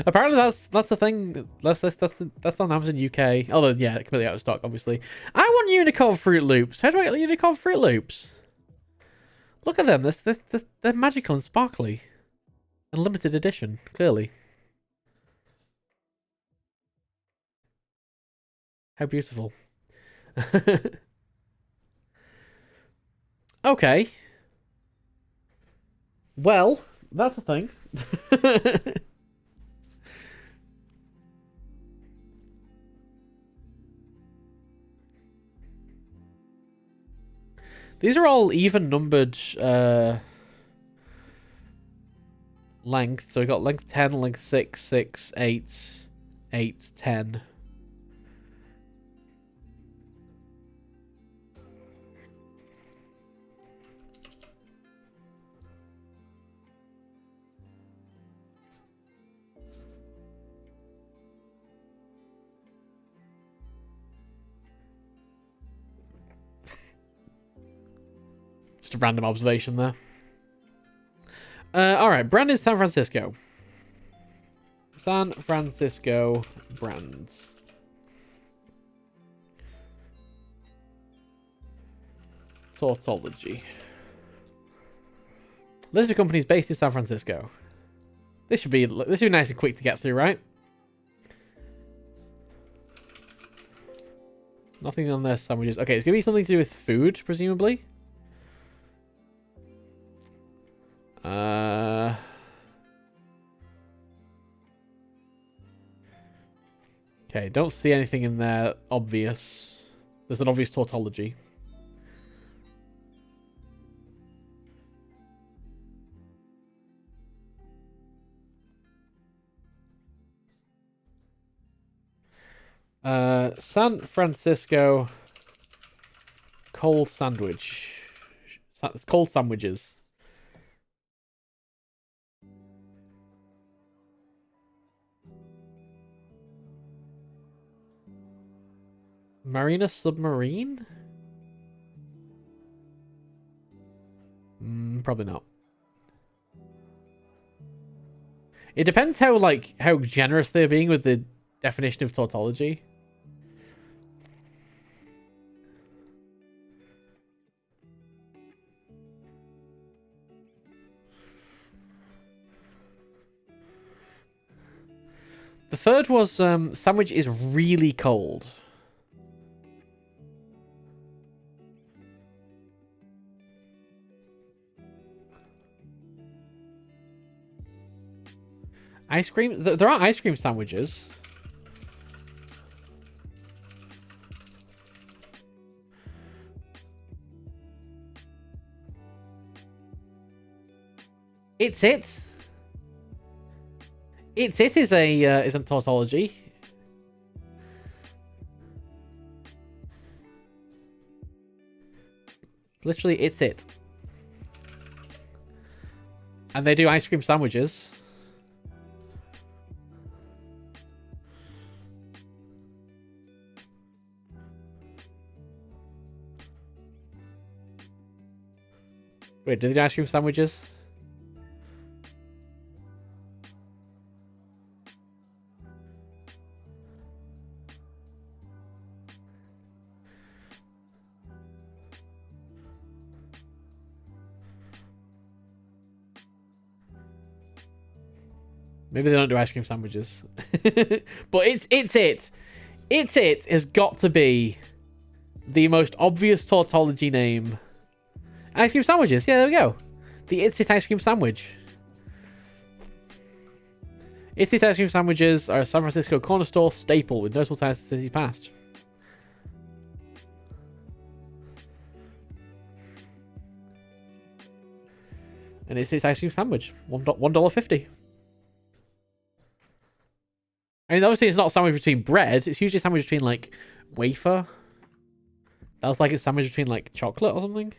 [SPEAKER 1] Apparently that's the thing. That's on Amazon UK. Although yeah, completely out of stock, obviously. I want unicorn Fruit Loops. How do I get unicorn Fruit Loops? Look at them. They're magical and sparkly, and limited edition. Clearly. How beautiful. Okay. Well, that's a thing. These are all even numbered length. So we got length 10, length 6, 6, 8, 8, 10. Just a random observation there. Alright, brand is San Francisco. San Francisco brands. Tautology. List of companies based in San Francisco. This should be nice and quick to get through, right? Nothing on their sandwiches. Okay, it's gonna be something to do with food, presumably. Okay, don't see anything in there obvious. There's an obvious tautology. San Francisco cold sandwich. Cold sandwiches. Marina submarine? Probably not. It depends how generous they're being with the definition of tautology. The third was sandwich is really cold. Ice cream? There are ice cream sandwiches. It's it. It's it is a tautology. Literally, it's it. And they do ice cream sandwiches. Wait, do they do ice cream sandwiches? Maybe they don't do ice cream sandwiches. But it has got to be the most obvious tautology name. Ice cream sandwiches. Yeah, there we go. The It's It ice cream sandwich. It's It ice cream sandwiches are a San Francisco corner store staple with notable ties to the city's past. And it's ice cream sandwich. $1.50. I mean, obviously it's not a sandwich between bread. It's usually a sandwich between, like, wafer. That was like a sandwich between, like, chocolate or something.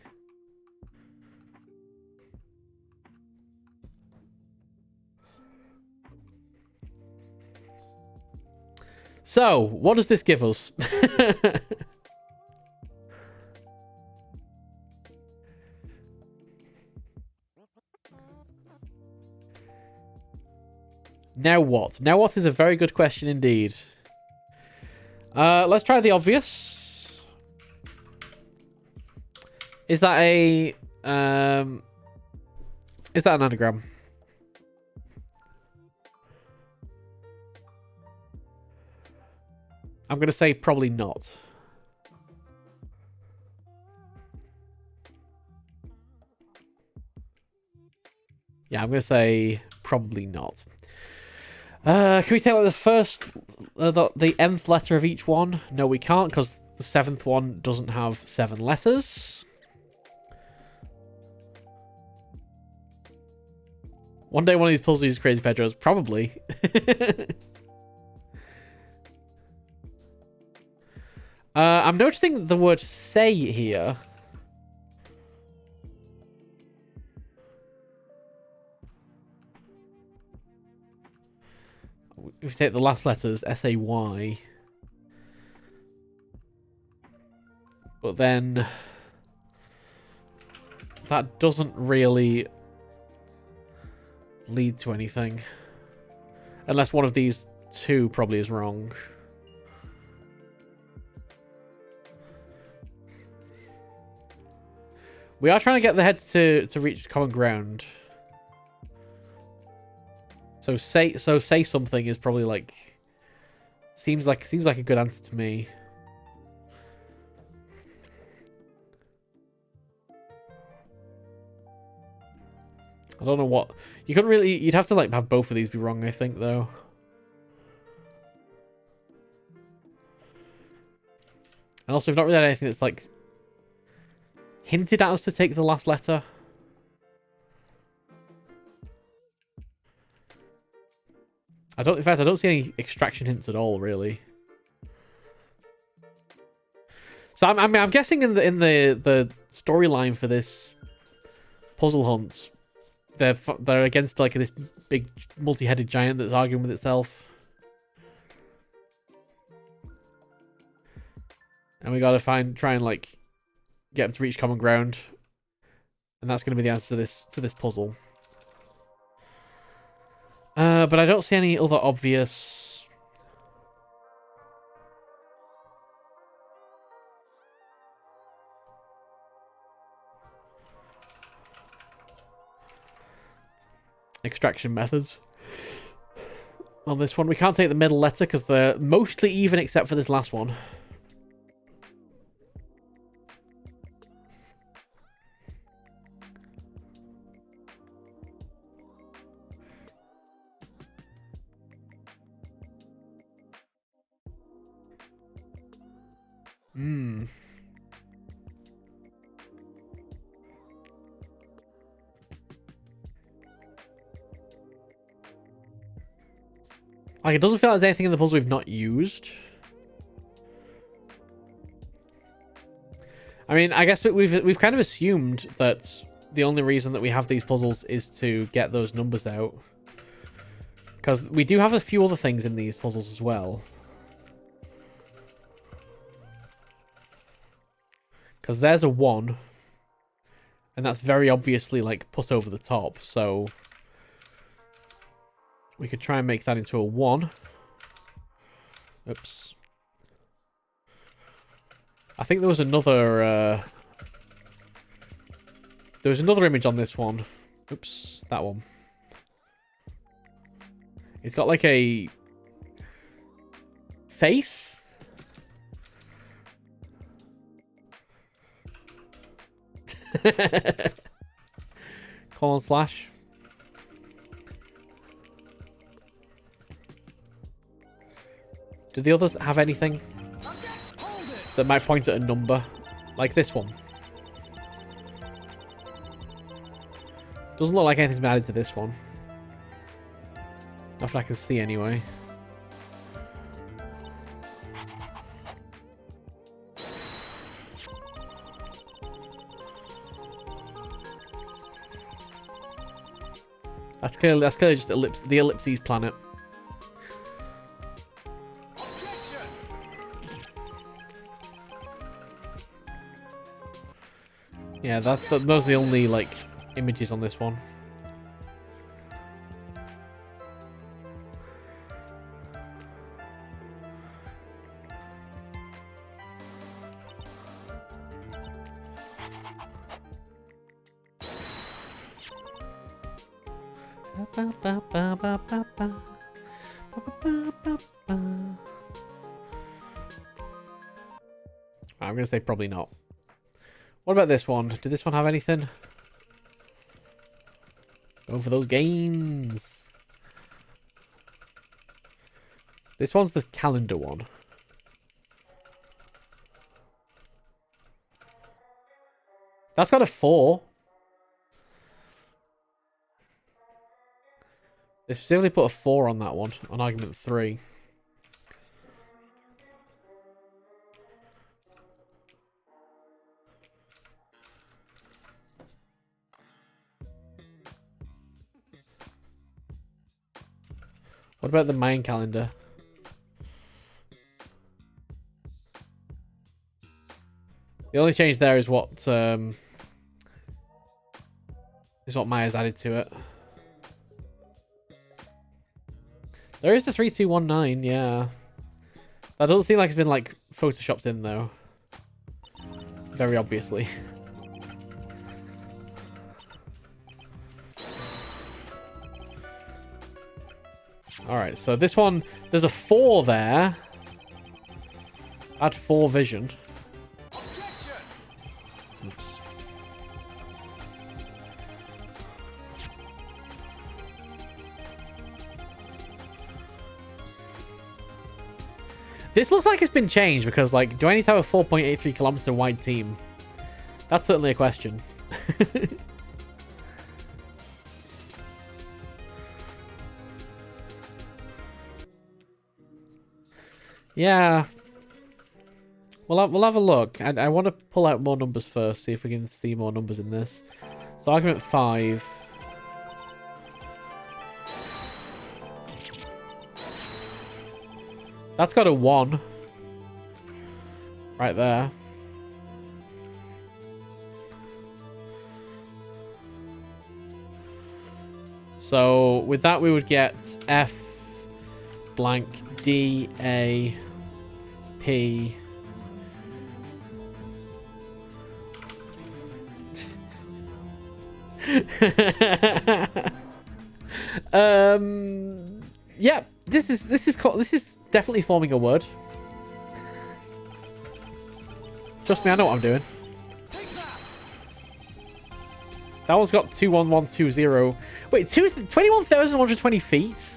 [SPEAKER 1] So, what does this give us? Now what? Now what is a very good question indeed. Let's try the obvious. Is that a is that an anagram? I'm going to say probably not. Yeah, I'm going to say probably not. Can we take like the first, the nth letter of each one? No, we can't because the 7th one doesn't have 7 letters. One day one of these puzzles uses Crazy Pedro's. Probably. I'm noticing the word say here. If you take the last letters, S-A-Y. But then that doesn't really lead to anything. Unless one of these two probably is wrong. We are trying to get the head to reach common ground. So say something is probably like seems like a good answer to me. I don't know what you couldn't really. You'd have to like have both of these be wrong, I think, though. And also, we've not really had anything that's like hinted at us to take the last letter. In fact, I don't see any extraction hints at all, really. So I'm guessing in the storyline for this puzzle hunt, they're against like this big multi-headed giant that's arguing with itself, and we gotta try and like get them to reach common ground, and that's gonna be the answer to this puzzle. But I don't see any other obvious. Extraction methods on this one. We can't take the middle letter because they're mostly even except for this last one. Like, it doesn't feel like there's anything in the puzzle we've not used. I mean, I guess we've kind of assumed that the only reason that we have these puzzles is to get those numbers out. Because we do have a few other things in these puzzles as well. Because there's a 1. And that's very obviously, like, put over the top. So we could try and make that into a 1. Oops. I think there was another image on this one. Oops, that one. It's got like a face. Colon slash. Do the others have anything that might point at a number? Like this one. Doesn't look like anything's been added to this one. Nothing I can see anyway. That's clearly just the ellipses planet. Yeah, those are the only like images on this one. I'm gonna say probably not. What about this one? Did this one have anything? Going for those gains. This one's the calendar one. That's got a 4. They specifically put a 4 on that one, on argument 3. What about the Mayan calendar? The only change there is what Maya's added to it. There is the 3219, yeah. That doesn't seem like it's been like photoshopped in though. Very obviously. Alright, so this one, there's a 4 there. Add 4 vision. Oops. This looks like it's been changed because, like, do I need to have a 4.83 kilometer wide team? That's certainly a question. Yeah. We'll have a look. I want to pull out more numbers first, see if we can see more numbers in this. So argument 5. That's got a 1. Right there. So with that we would get F blank D A P yeah, this is definitely forming a word. Trust me, I know what I'm doing. That one's got 21120. Wait, 21,120 feet?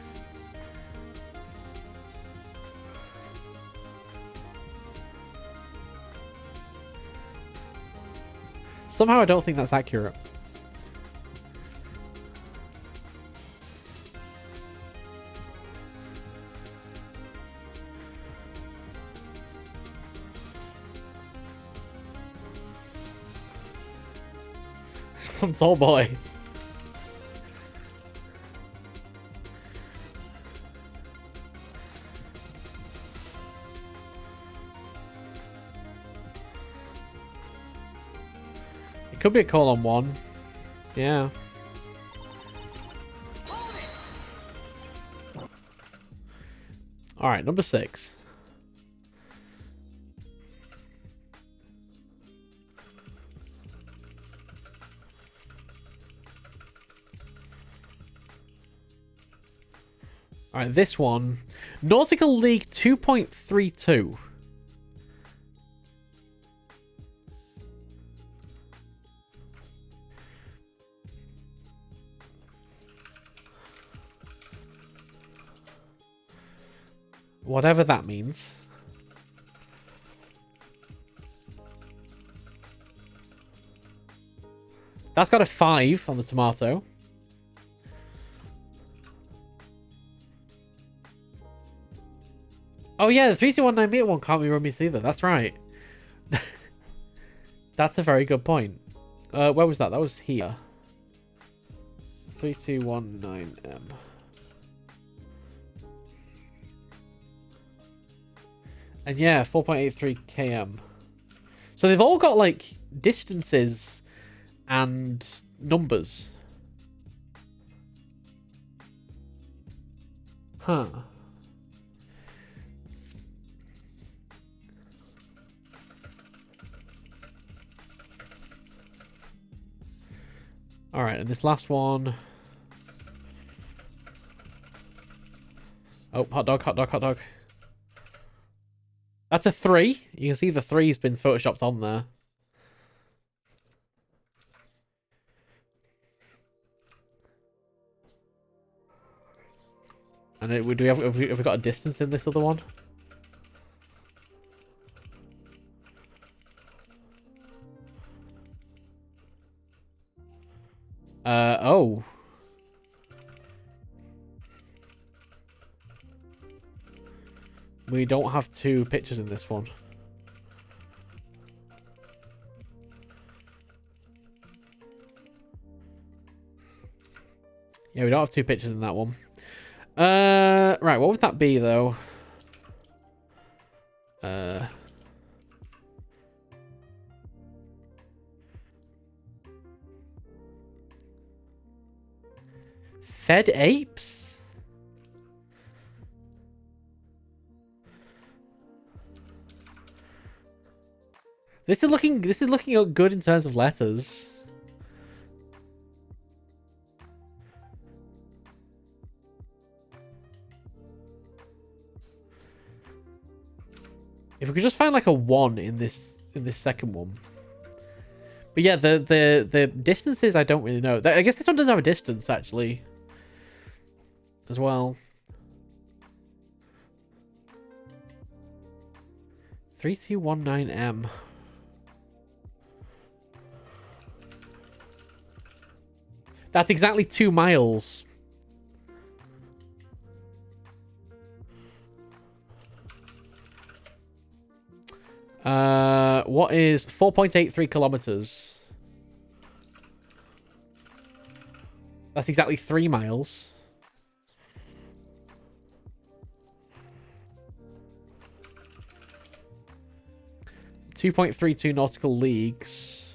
[SPEAKER 1] Somehow I don't think that's accurate. Tall boy. It could be a call on 1. Yeah. All right, number 6. All right, this one. Nautical League 2.32. Whatever that means. That's got a 5 on the tomato. Oh yeah, the 3219 meter one can't be rubbish either. That's right. That's a very good point. Where was that? That was here. 3219M. And yeah, 4.83 km. So they've all got like distances and numbers. Huh. All right, and this last one. Oh, hot dog, hot dog, hot dog. That's a 3. You can see the 3's been photoshopped on there. And have we got a distance in this other one? Oh. We don't have 2 pictures in this one. Yeah, we don't have 2 pictures in that one. Right, what would that be though? Fed apes? This is looking good in terms of letters. If we could just find like a 1 in this second one. But yeah, the distances I don't really know. I guess this one doesn't have a distance actually. As well. 3219M. That's exactly 2 miles. What is 4.83 kilometers? That's exactly 3 miles. .32 nautical leagues.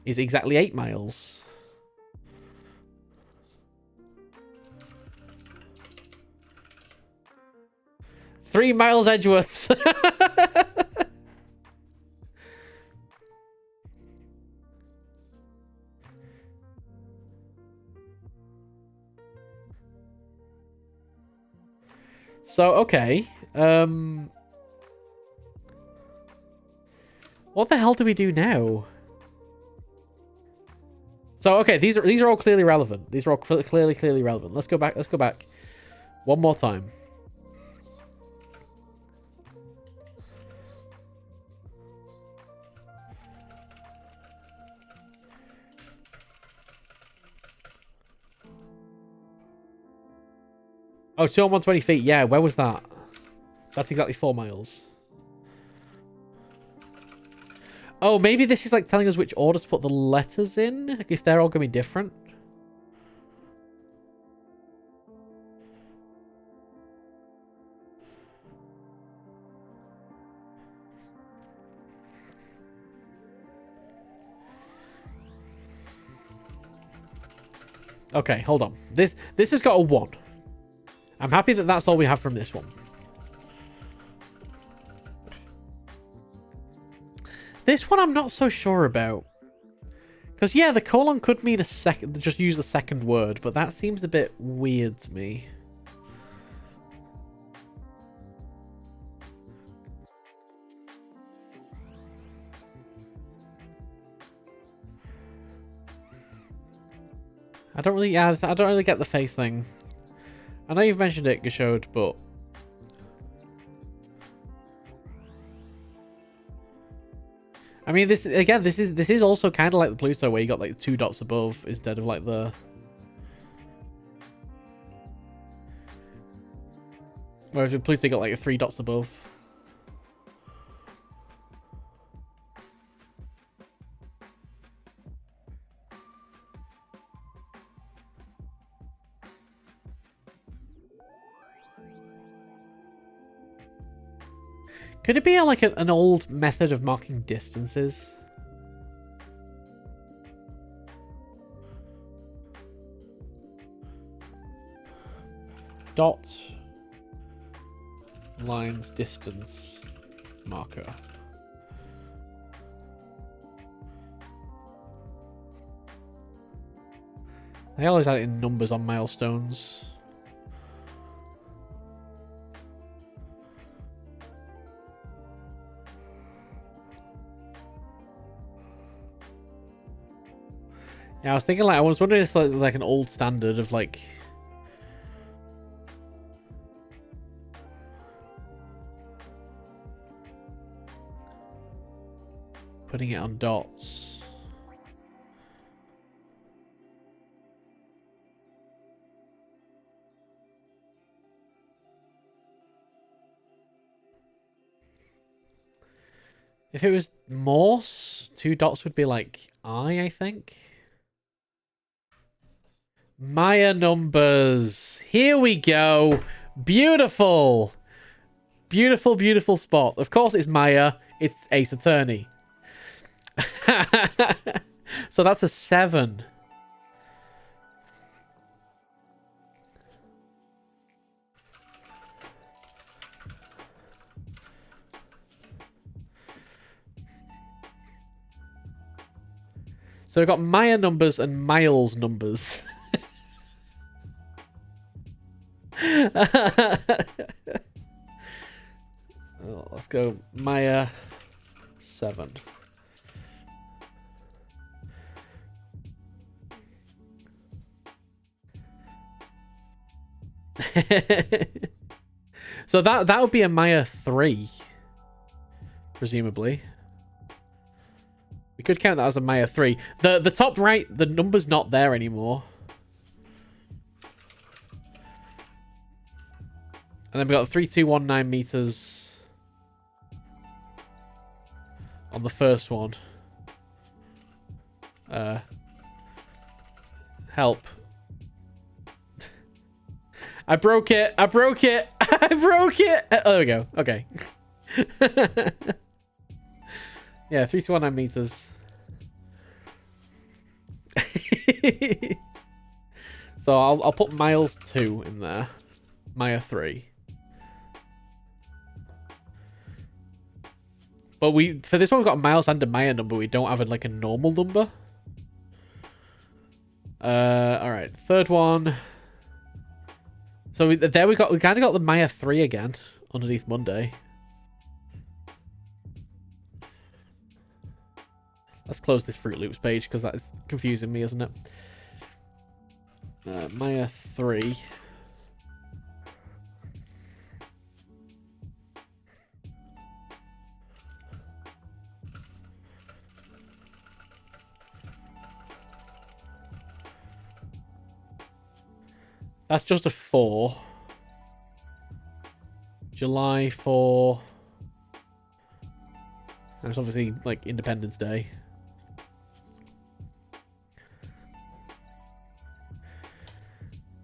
[SPEAKER 1] Is exactly 8 miles. Three miles Edgeworth. So, okay. What the hell do we do now? So, okay, these are all clearly relevant. These are all clearly relevant. Let's go back. Let's go back one more time. Oh, 220 feet. Yeah, where was that? That's exactly 4 miles. Oh, maybe this is like telling us which order to put the letters in, if they're all going to be different. Okay, hold on. This has got a 1. I'm happy that that's all we have from this one. This one I'm not so sure about. Because, yeah, the colon could mean a second, just use the second word, but that seems a bit weird to me. I don't really get the face thing. I know you've mentioned it, Gashode, but I mean, this is also kind of like the Pluto, where you got like 2 dots above instead of like the. Whereas with Pluto, you got like 3 dots above. Could it be like an old method of marking distances? Dot lines distance marker. They always add it in numbers on milestones. Yeah, I was thinking I was wondering if like an old standard of like putting it on dots. If it was Morse, 2 dots would be like I think. Maya numbers. Here we go. Beautiful. Beautiful, beautiful spot. Of course it's Maya. It's Ace Attorney. So that's a 7. So we've got Maya numbers and Miles numbers. Oh, let's go Maya 7. So that would be a Maya 3, presumably. We could count that as a Maya 3. The top right, the number's not there anymore. And then we got 3219 meters on the first one. Help. I broke it. I broke it. I broke it. Oh, there we go. Okay. Yeah, 3219 meters. So I'll put miles 2 in there. Maya 3. But for this one we've got a miles and a Maya number. We don't have a normal number. All right, third one. So we kind of got the Maya 3 again underneath Monday. Let's close this Fruit Loops page because that is confusing me, isn't it? Maya 3. That's just a 4. July 4. That's obviously Independence Day.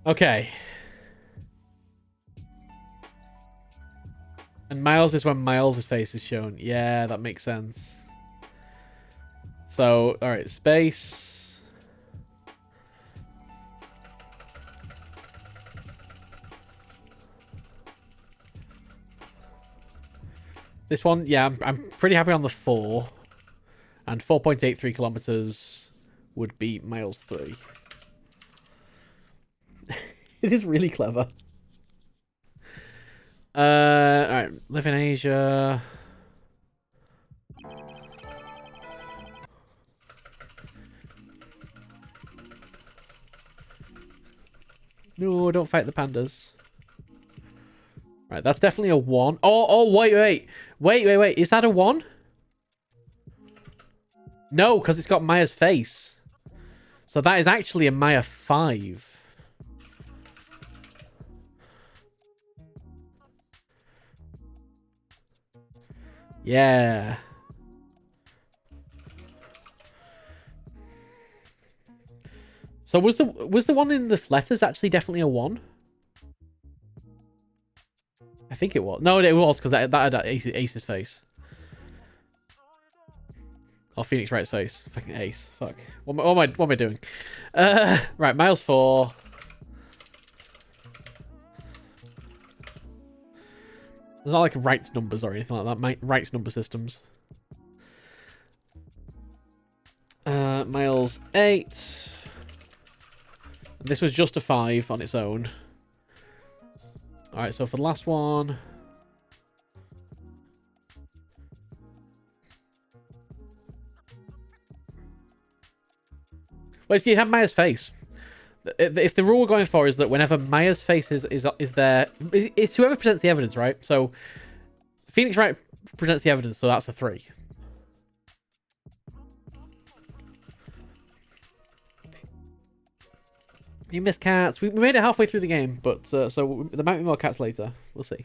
[SPEAKER 1] Okay. And Miles is when Miles' face is shown. Yeah, that makes sense. So, alright, space. This one, yeah, I'm pretty happy on the 4. And 4.83 kilometers would be Miles 3. It is really clever. Alright, live in Asia. No, don't fight the pandas. Right, that's definitely a 1. Oh, wait. Is that a 1? No, because it's got Maya's face. So that is actually a Maya 5. Yeah. So was the one in the letters actually definitely a 1? I think it was. No, it was because that had Ace's face. Oh, Phoenix Wright's face. Fucking Ace. Fuck. What am I doing? Right, Miles 4. There's not like rights numbers or anything like that. Rights number systems. Miles 8. This was just a 5 on its own. Alright, so for the last one... Well, so you have Maya's face. If the rule we're going for is that whenever Maya's face is there... It's whoever presents the evidence, right? So, Phoenix Wright presents the evidence, so that's a 3. You missed cats. We made it halfway through the game, but so there might be more cats later. We'll see.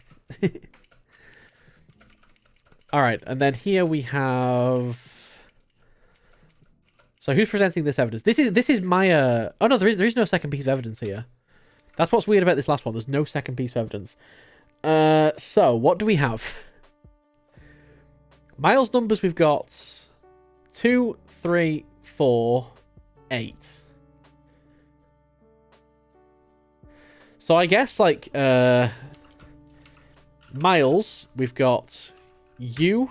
[SPEAKER 1] All right, and then here we have. So who's presenting this evidence? This is Maya. Oh no, there is no second piece of evidence here. That's what's weird about this last one. There's no second piece of evidence. So what do we have? Miles numbers we've got 2, 3, 4, 8. So I guess, like, Miles, we've got U,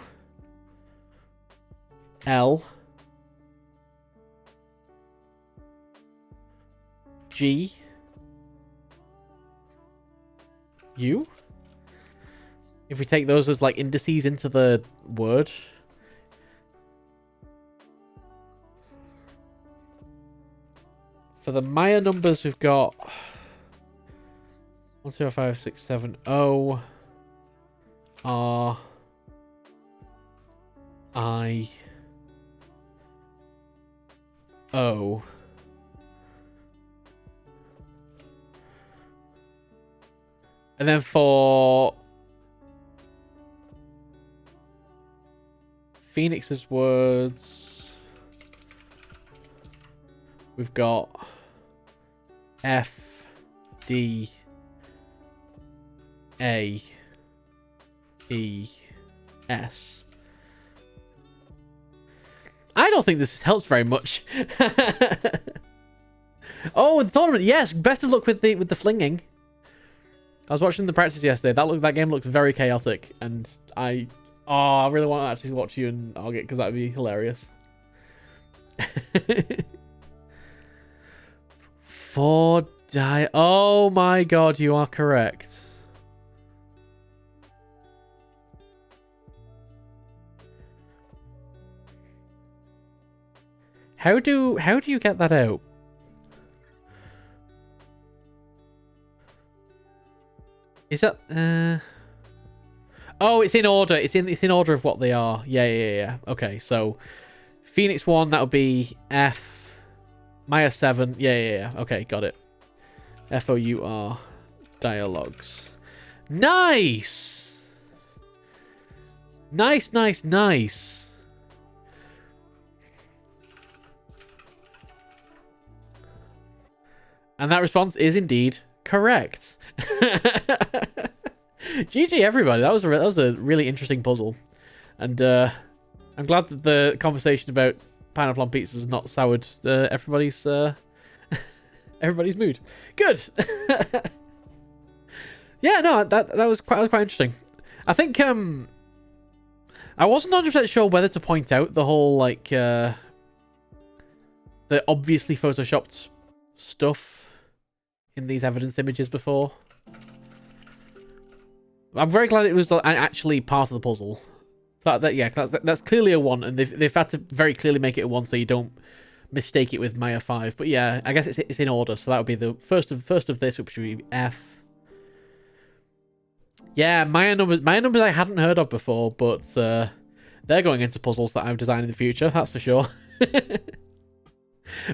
[SPEAKER 1] L, G, U. If we take those as, like, indices into the word. For the Maya numbers, we've got... 1, 2, 5, 6, 7, O, R, I, O. And then for Phoenix's words, we've got F, D, A, E, S. I don't think this helps very much. Oh, the tournament! Yes, best of luck with the flinging. I was watching the practice yesterday. That game looks very chaotic, and I really want to actually watch you and argue because that would be hilarious. 4 die. Oh my god, you are correct. How do you get that out? Is that Oh, it's in order. It's in order of what they are. Yeah. Okay, so Phoenix 1, that would be F. Maya 7. Yeah. Okay, got it. FOUR dialogues. Nice. Nice. And that response is indeed correct. GG everybody. That was a really interesting puzzle. And I'm glad that the conversation about pineapple on pizza has not soured everybody's everybody's mood. Good. Yeah, no, that was quite interesting. I think I wasn't 100% sure whether to point out the whole like the obviously photoshopped stuff in these evidence images before. I'm very glad it was actually part of the puzzle. That's clearly a 1, and they've had to very clearly make it a 1 so you don't mistake it with Maya 5. But yeah, I guess it's in order, so that would be the first of this, which would be F. Yeah, Maya numbers I hadn't heard of before, but they're going into puzzles that I've designed in the future, that's for sure.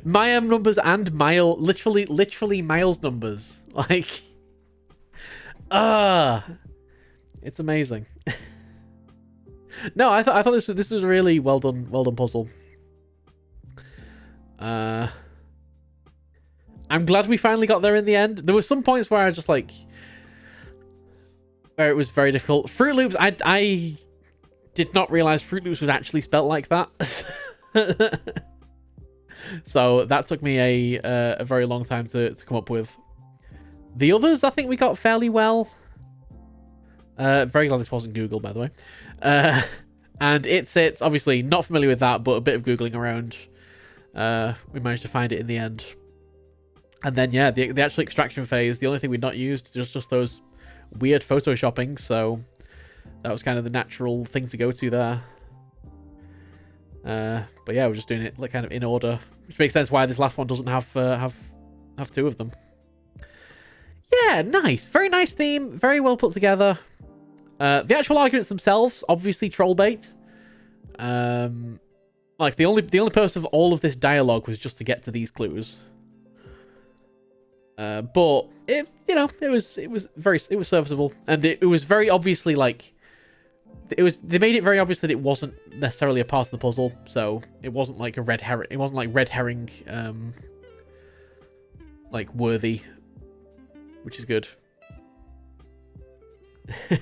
[SPEAKER 1] Maya numbers and literally Miles numbers. Like, it's amazing. No, I thought this was a really well done puzzle. I'm glad we finally got there in the end. There were some points where I just like, where it was very difficult. Fruit Loops, I did not realize Fruit Loops was actually spelt like that. So that took me a very long time to come up with. The others, I think we got fairly well. Very glad this wasn't Google, by the way. And it's obviously not familiar with that, but a bit of Googling around. We managed to find it in the end. And then, yeah, the actual extraction phase, the only thing we'd not used, just those weird photoshopping, so that was kind of the natural thing to go to there. But yeah, we're just doing it like kind of in order, which makes sense why this last one doesn't have 2 of them. Yeah, nice. Very nice theme. Very well put together. The actual arguments themselves, obviously troll bait. Like the only purpose of all of this dialogue was just to get to these clues. But it was serviceable, and it was very obviously like they made it very obvious that it wasn't necessarily a part of the puzzle, so it wasn't like a red herring. It wasn't like red herring like worthy, which is good.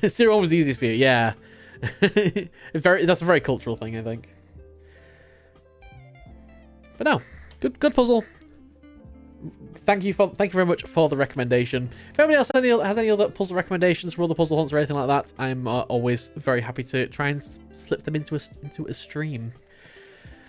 [SPEAKER 1] Zero 1 was the easiest for you, yeah. That's a very cultural thing, I think. But no, good puzzle. Thank you very much for the recommendation. If anybody else has any other puzzle recommendations for other puzzle hunts or anything like that, I'm always very happy to try and slip them into a stream.